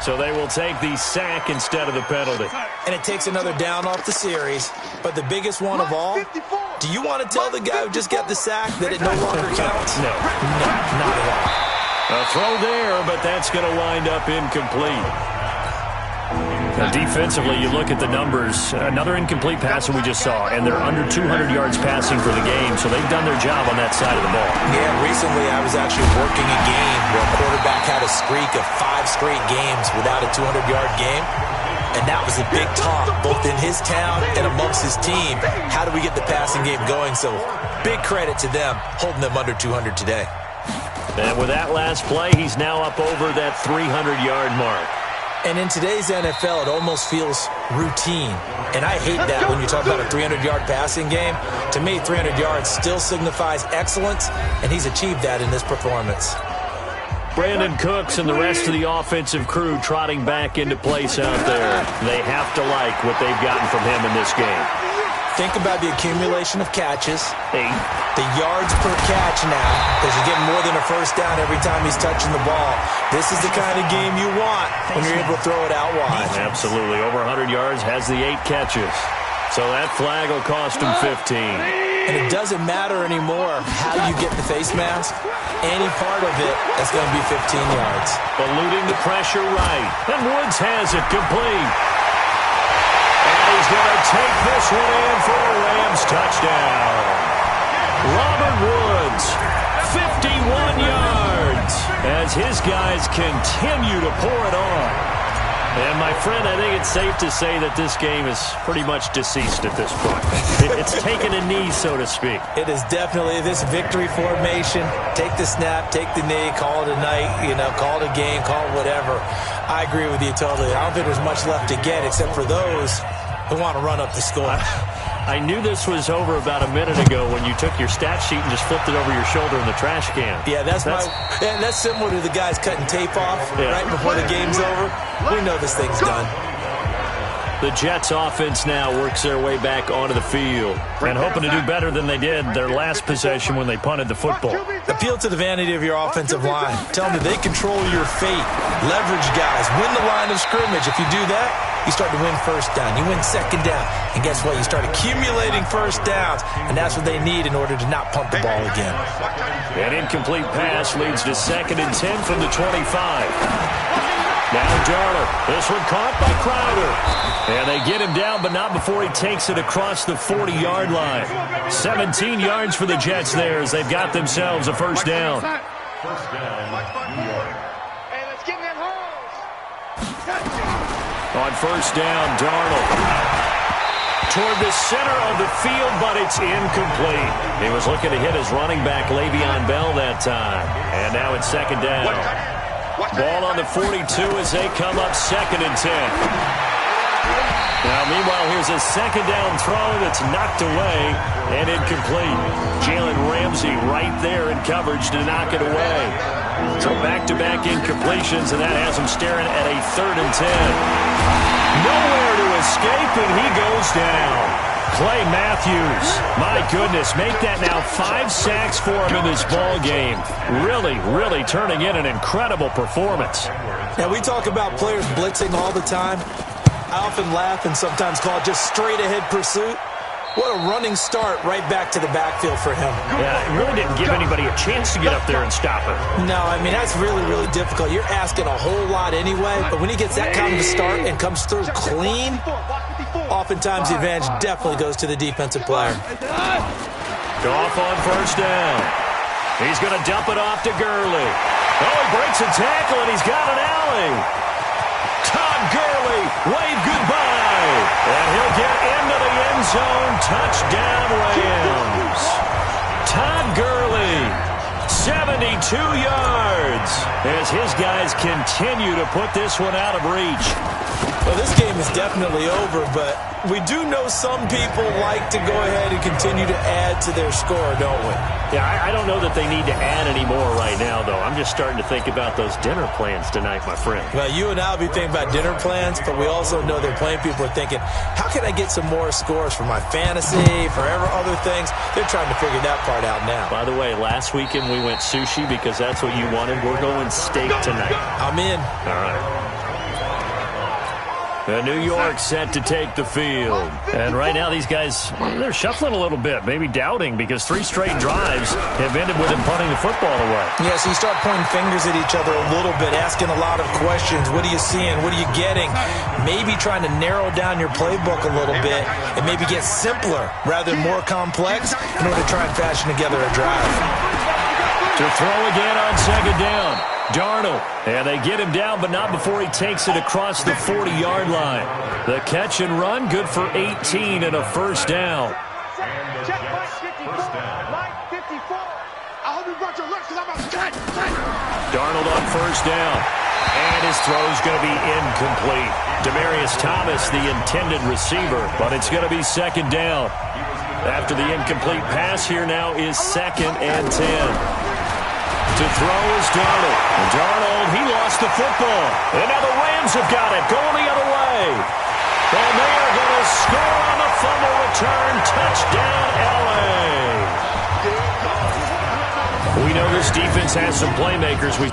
So they will take the sack instead of the penalty. And it takes another down off the series. But the biggest one of all, do you want to tell the guy who just got the sack that it no longer counts? No. No, not at all. A throw there, but that's going to wind up incomplete. Now, defensively, you look at the numbers. Another incomplete pass that we just saw, and they're under 200 yards passing for the game, so they've done their job on that side of the ball. Yeah, recently I was actually working a game where a quarterback had a streak of 5 straight games without a 200-yard game. And that was a big talk, both in his town and amongst his team. How do we get the passing game going? So big credit to them, holding them under 200 today. And with that last play, he's now up over that 300-yard mark. And in today's NFL, it almost feels routine. And I hate that when you talk about a 300-yard passing game. To me, 300 yards still signifies excellence, and he's achieved that in this performance. Brandon Cooks and the rest of the offensive crew trotting back into place out there. They have to like what they've gotten from him in this game. Think about the accumulation of catches. 8. The yards per catch now, because you're getting more than a first down every time he's touching the ball. This is the kind of game you want when you're able to throw it out wide. Absolutely. Over 100 yards, has the 8 catches. So that flag will cost him 15. And it doesn't matter anymore how you get the face mask. Any part of it, that's going to be 15 yards. Eluding the pressure right. And Woods has it complete. And he's going to take this one in for a Rams touchdown. Robert Woods, 51 yards, as his guys continue to pour it on. And, my friend, I think it's safe to say that this game is pretty much deceased at this point. It's taken a knee, so to speak. It is definitely this victory formation. Take the snap, take the knee, call it a night, call it a game, call it whatever. I agree with you totally. I don't think there's much left to get except for those who want to run up the score. I knew this was over about a minute ago when you took your stat sheet and just flipped it over your shoulder in the trash can. Yeah, that's similar to the guys cutting tape off right before the game's over. We know this thing's done. The Jets offense now works their way back onto the field and hoping to do better than they did their last possession when they punted the football. Appeal to the vanity of your offensive line. Tell them that they control your fate. Leverage guys. Win the line of scrimmage. If you do that, you start to win first down. You win second down. And guess what? You start accumulating first downs. And that's what they need in order to not punt the ball again. An incomplete pass leads to 2nd and 10 from the 25. Now Darnold. This one caught by Crowder. And they get him down, but not before he takes it across the 40-yard line. 17 yards for the Jets there as they've got themselves a first down. First down, New York. Hey, let's get in that hole. On first down, Darnold. toward the center of the field, but it's incomplete. He was looking to hit his running back, Le'Veon Bell, that time. And now it's second down. Ball on the 42 as they come up second and 10. Now, meanwhile, here's a second down throw that's knocked away and incomplete. Jalen Ramsey right there in coverage to knock it away. So back-to-back incompletions, and that has him staring at a third and 10. Nowhere to escape, and he goes down. Clay Matthews, my goodness, make that now 5 sacks for him in this ball game. Really, really turning in an incredible performance. Now, we talk about players blitzing all the time. I often laugh and sometimes call it just straight-ahead pursuit. What a running start right back to the backfield for him. Yeah, it really didn't give anybody a chance to get up there and stop him. No, I mean, that's really, really difficult. You're asking a whole lot anyway, but when he gets that kind of a start and comes through clean, oftentimes the advantage definitely goes to the defensive player. Goff on first down. He's going to dump it off to Gurley. Oh, he breaks a tackle, and he's got an alley. Todd Gurley, wave goodbye. And he'll get into the end zone. Touchdown, Rams. Todd Gurley, 72 yards, as his guys continue to put this one out of reach. Well, this game is definitely over, but we do know some people like to go ahead and continue to add to their score, don't we? Yeah, I don't know that they need to add any more right now, though. I'm just starting to think about those dinner plans tonight, my friend. Well, you and I will be thinking about dinner plans, but we also know they're playing people are thinking, how can I get some more scores for my fantasy, for other things? They're trying to figure that part out now. By the way, last weekend we went sushi because that's what you wanted. We're going steak tonight. I'm in. All right. New York set to take the field. And right now these guys, they're shuffling a little bit, maybe doubting, because 3 straight drives have ended with them punting the football away. Yeah, so you start pointing fingers at each other a little bit, asking a lot of questions. What are you seeing? What are you getting? Maybe trying to narrow down your playbook a little bit and maybe get simpler rather than more complex in order to try and fashion together a drive. To throw again on second down. Darnold, and they get him down, but not before he takes it across the 40-yard line. The catch and run, good for 18 and a first down. Check line 54. Line 54. I hope you brought your lunch because I'm about to cut. Darnold on first down, and his throw's going to be incomplete. Demaryius Thomas, the intended receiver, but it's going to be second down. After the incomplete pass, here now is second and 10. To throw is Darnold. And Darnold, he lost the football. And now the Rams have got it, going the other way. And they are going to score on the fumble return. Touchdown, L.A. We know this defense has some playmakers. We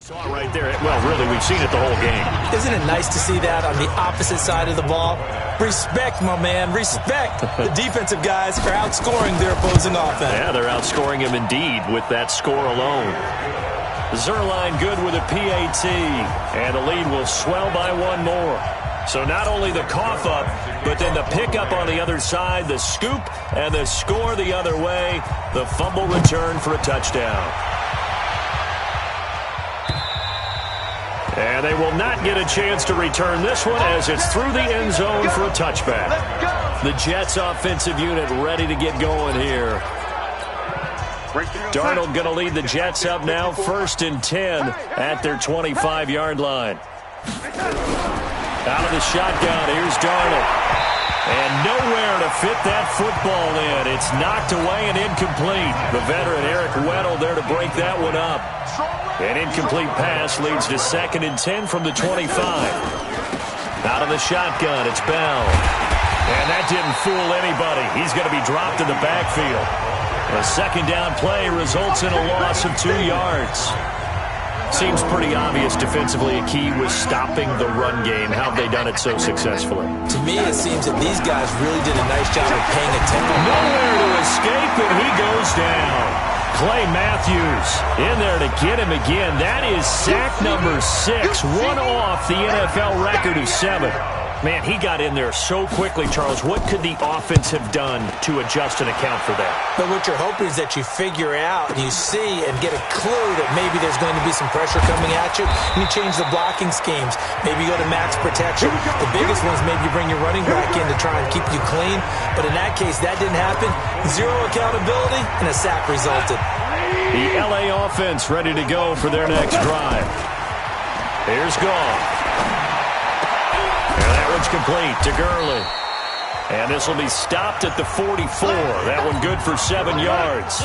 saw it right there. Well, really, we've seen it the whole game. Isn't it nice to see that on the opposite side of the ball? Respect, my man, respect. The defensive guys are outscoring their opposing offense. Yeah, they're outscoring him indeed with that score alone. Zerline good with a PAT, and the lead will swell by one more. So not only the cough up, but then the pickup on the other side, the scoop, and the score the other way. The fumble return for a touchdown. And they will not get a chance to return this one as it's through the end zone for a touchback. The Jets offensive unit ready to get going here. Darnold going to lead the Jets up now, 1st and 10 at their 25-yard line. Out of the shotgun, here's Darnold. And nowhere to fit that football in. It's knocked away and incomplete. The veteran Eric Weddle there to break that one up. An incomplete pass leads to 2nd and 10 from the 25. Out of the shotgun, it's Bell. And that didn't fool anybody. He's going to be dropped in the backfield. A second down play results in a loss of 2 yards. Seems pretty obvious defensively a key was stopping the run game. How have they done it so successfully? To me, it seems that these guys really did a nice job of paying attention. Nowhere to escape, and he goes down. Clay Matthews in there to get him again. That is sack number 6, one off the NFL record of 7. Man, he got in there so quickly, Charles. What could the offense have done to adjust and account for that? But what you're hoping is that you figure out, and you see and get a clue that maybe there's going to be some pressure coming at you. You change the blocking schemes. Maybe you go to max protection. The biggest one is maybe you bring your running back in to try and keep you clean. But in that case, that didn't happen. Zero accountability, and a sack resulted. The LA offense ready to go for their next drive. Here's Goff. And that one's complete to Gurley. And this will be stopped at the 44. That one good for 7 yards.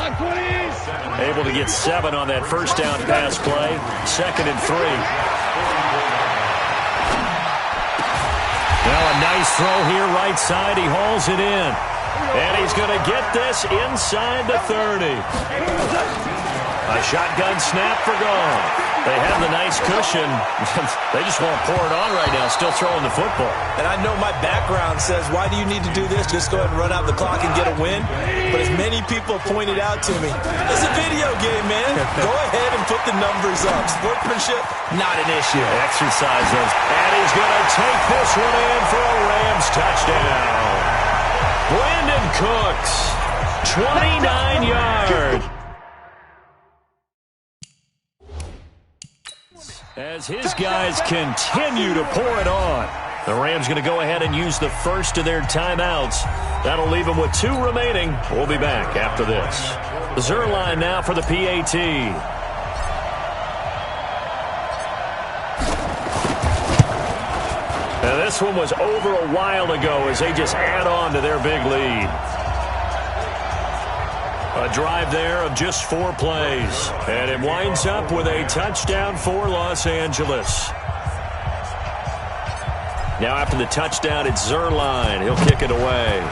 Able to get 7 on that first down pass play. 2nd and 3. Now a nice throw here right side. He hauls it in. And he's going to get this inside the 30. A shotgun snap for Goff. They have the nice cushion. They just want to pour it on right now, still throwing the football. And I know my background says, why do you need to do this? Just go ahead and run out the clock and get a win. But as many people pointed out to me, it's a video game, man. Go ahead and put the numbers up. Sportsmanship, not an issue. Exercise those. And he's going to take this one in for a Rams touchdown. Brandon Cooks, 29 yards. As his guys continue to pour it on. The Rams going to go ahead and use the first of their timeouts. That'll leave them with 2 remaining. We'll be back after this. Zerline now for the PAT. Now this one was over a while ago as they just add on to their big lead. A drive there of just 4 plays. And it winds up with a touchdown for Los Angeles. Now after the touchdown, it's Zerline. He'll kick it away.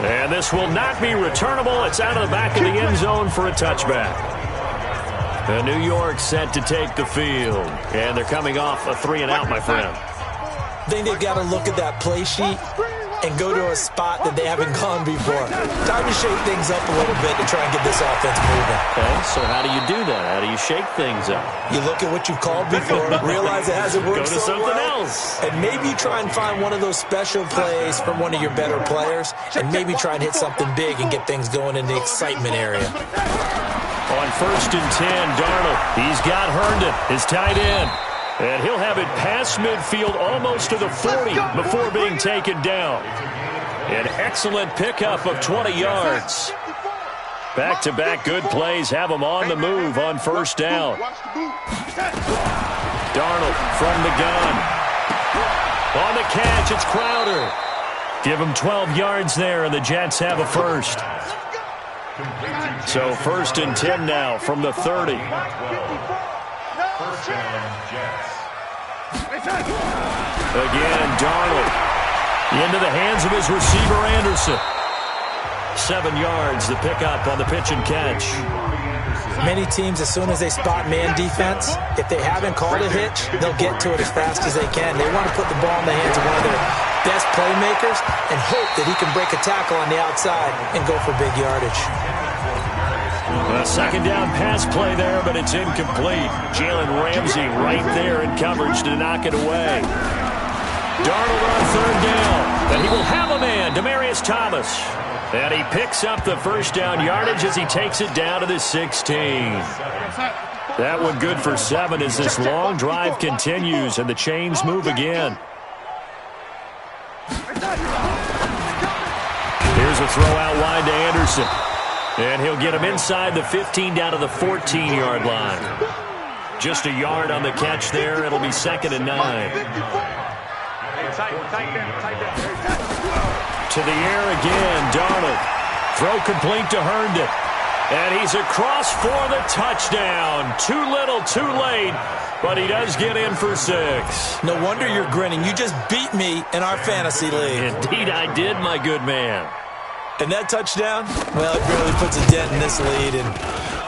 And this will not be returnable. It's out of the back of the end zone for a touchback. And New York set to take the field. And they're coming off a 3-and-out, my friend. I think they've got to look at that play sheet and go to a spot that they haven't gone before. Time to shake things up a little bit to try and get this offense moving. Okay, so how do you do that? How do you shake things up? You look at what you've called before, realize it hasn't worked Go to so something well, else. and maybe you try and find one of those special plays from one of your better players, and maybe try and hit something big and get things going in the excitement area. On 1st and 10, Darnold. He's got Herndon, his tight end. And he'll have it past midfield almost to the 40 before being taken down. An excellent pickup of 20 yards. Back-to-back good plays have him on the move on 1st down. Darnold from the gun. On the catch, it's Crowder. Give him 12 yards there, and the Jets have a first. So 1st and 10 now from the 30. Again, Darnold into the hands of his receiver, Anderson. 7 yards, the pickup on the pitch and catch. Many teams, as soon as they spot man defense, if they haven't called a hitch, they'll get to it as fast as they can. They want to put the ball in the hands of one of their best playmakers and hope that he can break a tackle on the outside and go for big yardage. A 2nd down pass play there, but it's incomplete. Jalen Ramsey right there in coverage to knock it away. Darnold on 3rd down, and he will have a man, Demaryius Thomas. And he picks up the 1st down yardage as he takes it down to the 16. That one good for 7 as this long drive continues and the chains move again. Here's a throw out wide to Anderson. And he'll get him inside the 15 down to the 14-yard line. Just a yard on the catch there. It'll be 2nd and 9. To the air again, Darnold. Throw complete to Herndon. And he's across for the touchdown. Too little, too late. But he does get in for 6. No wonder you're grinning. You just beat me in our fantasy league. Indeed I did, my good man. And that touchdown, well, it barely puts a dent in this lead. And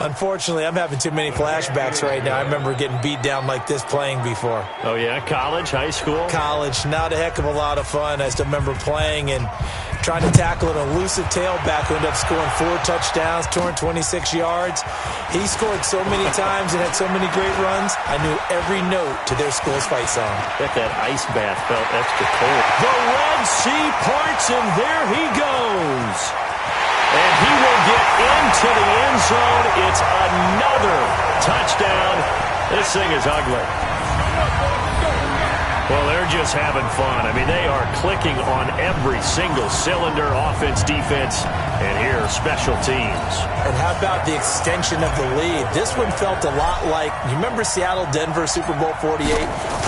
unfortunately, I'm having too many flashbacks right now. I remember getting beat down like this playing before. Oh, yeah? College, high school? College, not a heck of a lot of fun. I still remember playing and trying to tackle an elusive tailback who ended up scoring 4 touchdowns, 226 yards. He scored so many times and had so many great runs, I knew every note to their school's fight song. Bet that ice bath felt extra cold. The Red Sea parts, and there he goes. And he will get into the end zone. It's another touchdown. This thing is ugly. Well, they're just having fun. I mean, they are clicking on every single cylinder, offense, defense, and here, special teams. And how about the extension of the lead? This one felt a lot like, you remember Seattle-Denver Super Bowl 48?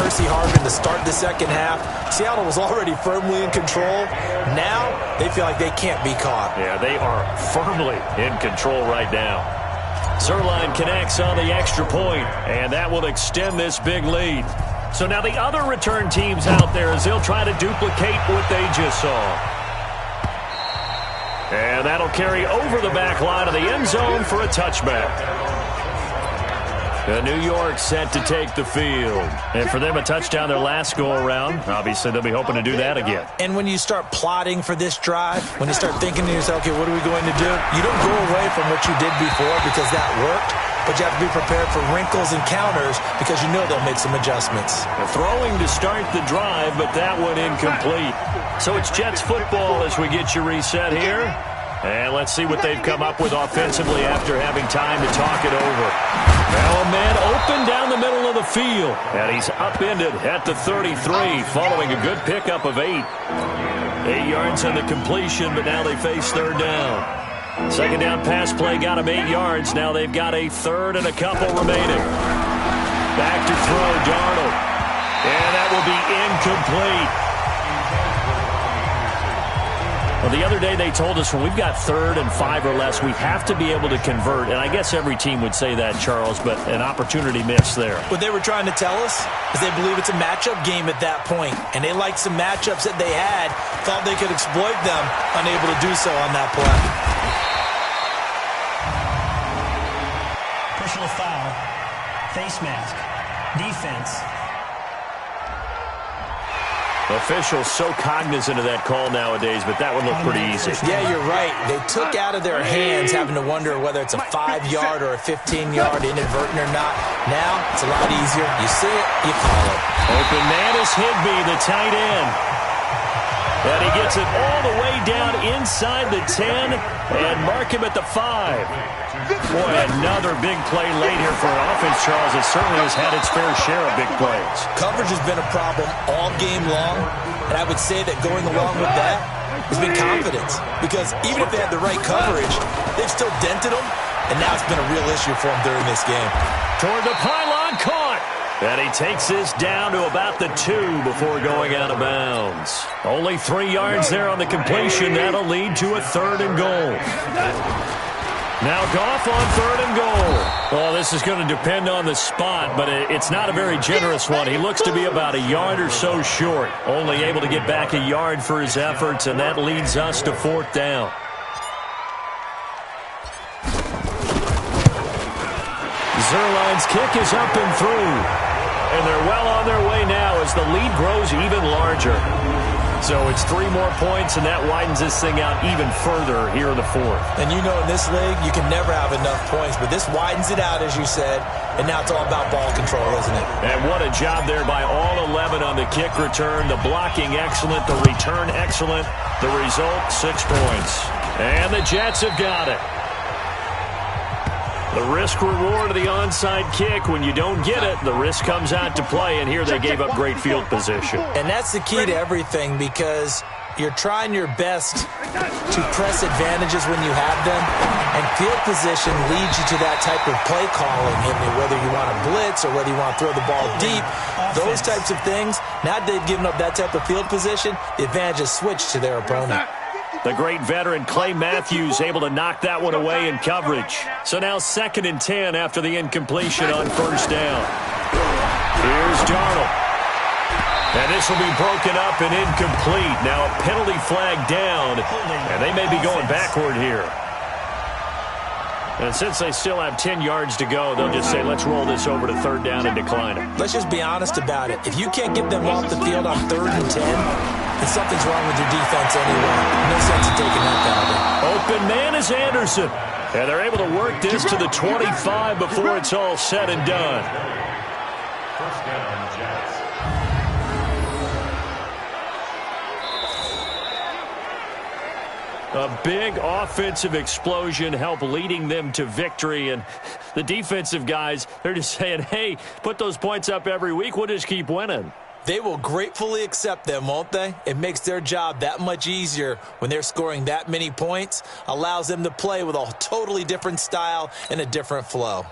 Percy Harvin to start the second half. Seattle was already firmly in control. Now, they feel like they can't be caught. Yeah, they are firmly in control right now. Zerline connects on the extra point, and that will extend this big lead. So now the other return teams out there as they'll try to duplicate what they just saw. And that'll carry over the back line of the end zone for a touchback. New York set to take the field. And for them, a touchdown their last go-around. Obviously, they'll be hoping to do that again. And when you start plotting for this drive, when you start thinking to yourself, okay, what are we going to do? You don't go away from what you did before because that worked. But you have to be prepared for wrinkles and counters because you know they'll make some adjustments. They're throwing to start the drive, but that one incomplete. So it's Jets football as we get you reset here. And let's see what they've come up with offensively after having time to talk it over. Now a man open down the middle of the field. And he's upended at the 33 following a good pickup of 8. 8 yards on the completion, but now they face third down. Second down pass play got him 8 yards. Now they've got a third and a couple remaining. Back to throw, Darnold. And that will be incomplete. Well, the other day they told us when we've got 3rd and 5 or less, we have to be able to convert. And I guess every team would say that, Charles, but an opportunity missed there. What they were trying to tell us is they believe it's a matchup game at that point. And they liked some matchups that they had, thought they could exploit them, unable to do so on that play. Personal foul, face mask, defense. Officials so cognizant of that call nowadays, but that one looked pretty easy. Yeah, you're right. They took out of their hands having to wonder whether it's a 5-yard or a 15-yard, inadvertent or not. Now, it's a lot easier. You see it, you call it. Open man is Higbee, the tight end. And he gets it all the way down inside the 10 and mark him at the 5. Boy, another big play late here for an offense, Charles. It certainly has had its fair share of big plays. Coverage has been a problem all game long, and I would say that going along with that has been confidence. Because even if they had the right coverage, they've still dented them, and now it's been a real issue for them during this game. Toward the pylon, caught. And he takes this down to about the 2 before going out of bounds. Only 3 yards there on the completion. That'll lead to a 3rd and goal. Now Goff on 3rd and goal. Well, this is going to depend on the spot, but it's not a very generous one. He looks to be about a yard or so short. Only able to get back a yard for his efforts, and that leads us to 4th down. Zerline's kick is up and through. And they're well on their way now as the lead grows even larger. So it's 3 more points, and that widens this thing out even further here in the 4th. And you know in this league, you can never have enough points, but this widens it out, as you said, and now it's all about ball control, isn't it? And what a job there by all 11 on the kick return. The blocking excellent, the return excellent. The result, 6 points. And the Jets have got it. The risk-reward of the onside kick, when you don't get it, the risk comes out to play, and here they gave up great field position. And that's the key to everything because you're trying your best to press advantages when you have them, and field position leads you to that type of play calling. I mean, whether you want to blitz or whether you want to throw the ball deep, those types of things, now that they've given up that type of field position, the advantage is switched to their opponent. The great veteran Clay Matthews able to knock that one away in coverage. So now 2nd and 10 after the incompletion on 1st down. Here's Darnold. And this will be broken up and incomplete. Now a penalty flag down, and they may be going backward here. And since they still have 10 yards to go, they'll just say, let's roll this over to 3rd down and decline it. Let's just be honest about it. If you can't get them off the field on 3rd and 10, then something's wrong with your defense anyway. No sense in taking that penalty. Open man is Anderson. And they're able to work this to the 25 before it's all said and done. First down, Jets. A big offensive explosion helped leading them to victory. And the defensive guys, they're just saying, hey, put those points up every week. We'll just keep winning. They will gratefully accept them, won't they? It makes their job that much easier when they're scoring that many points. Allows them to play with a totally different style and a different flow.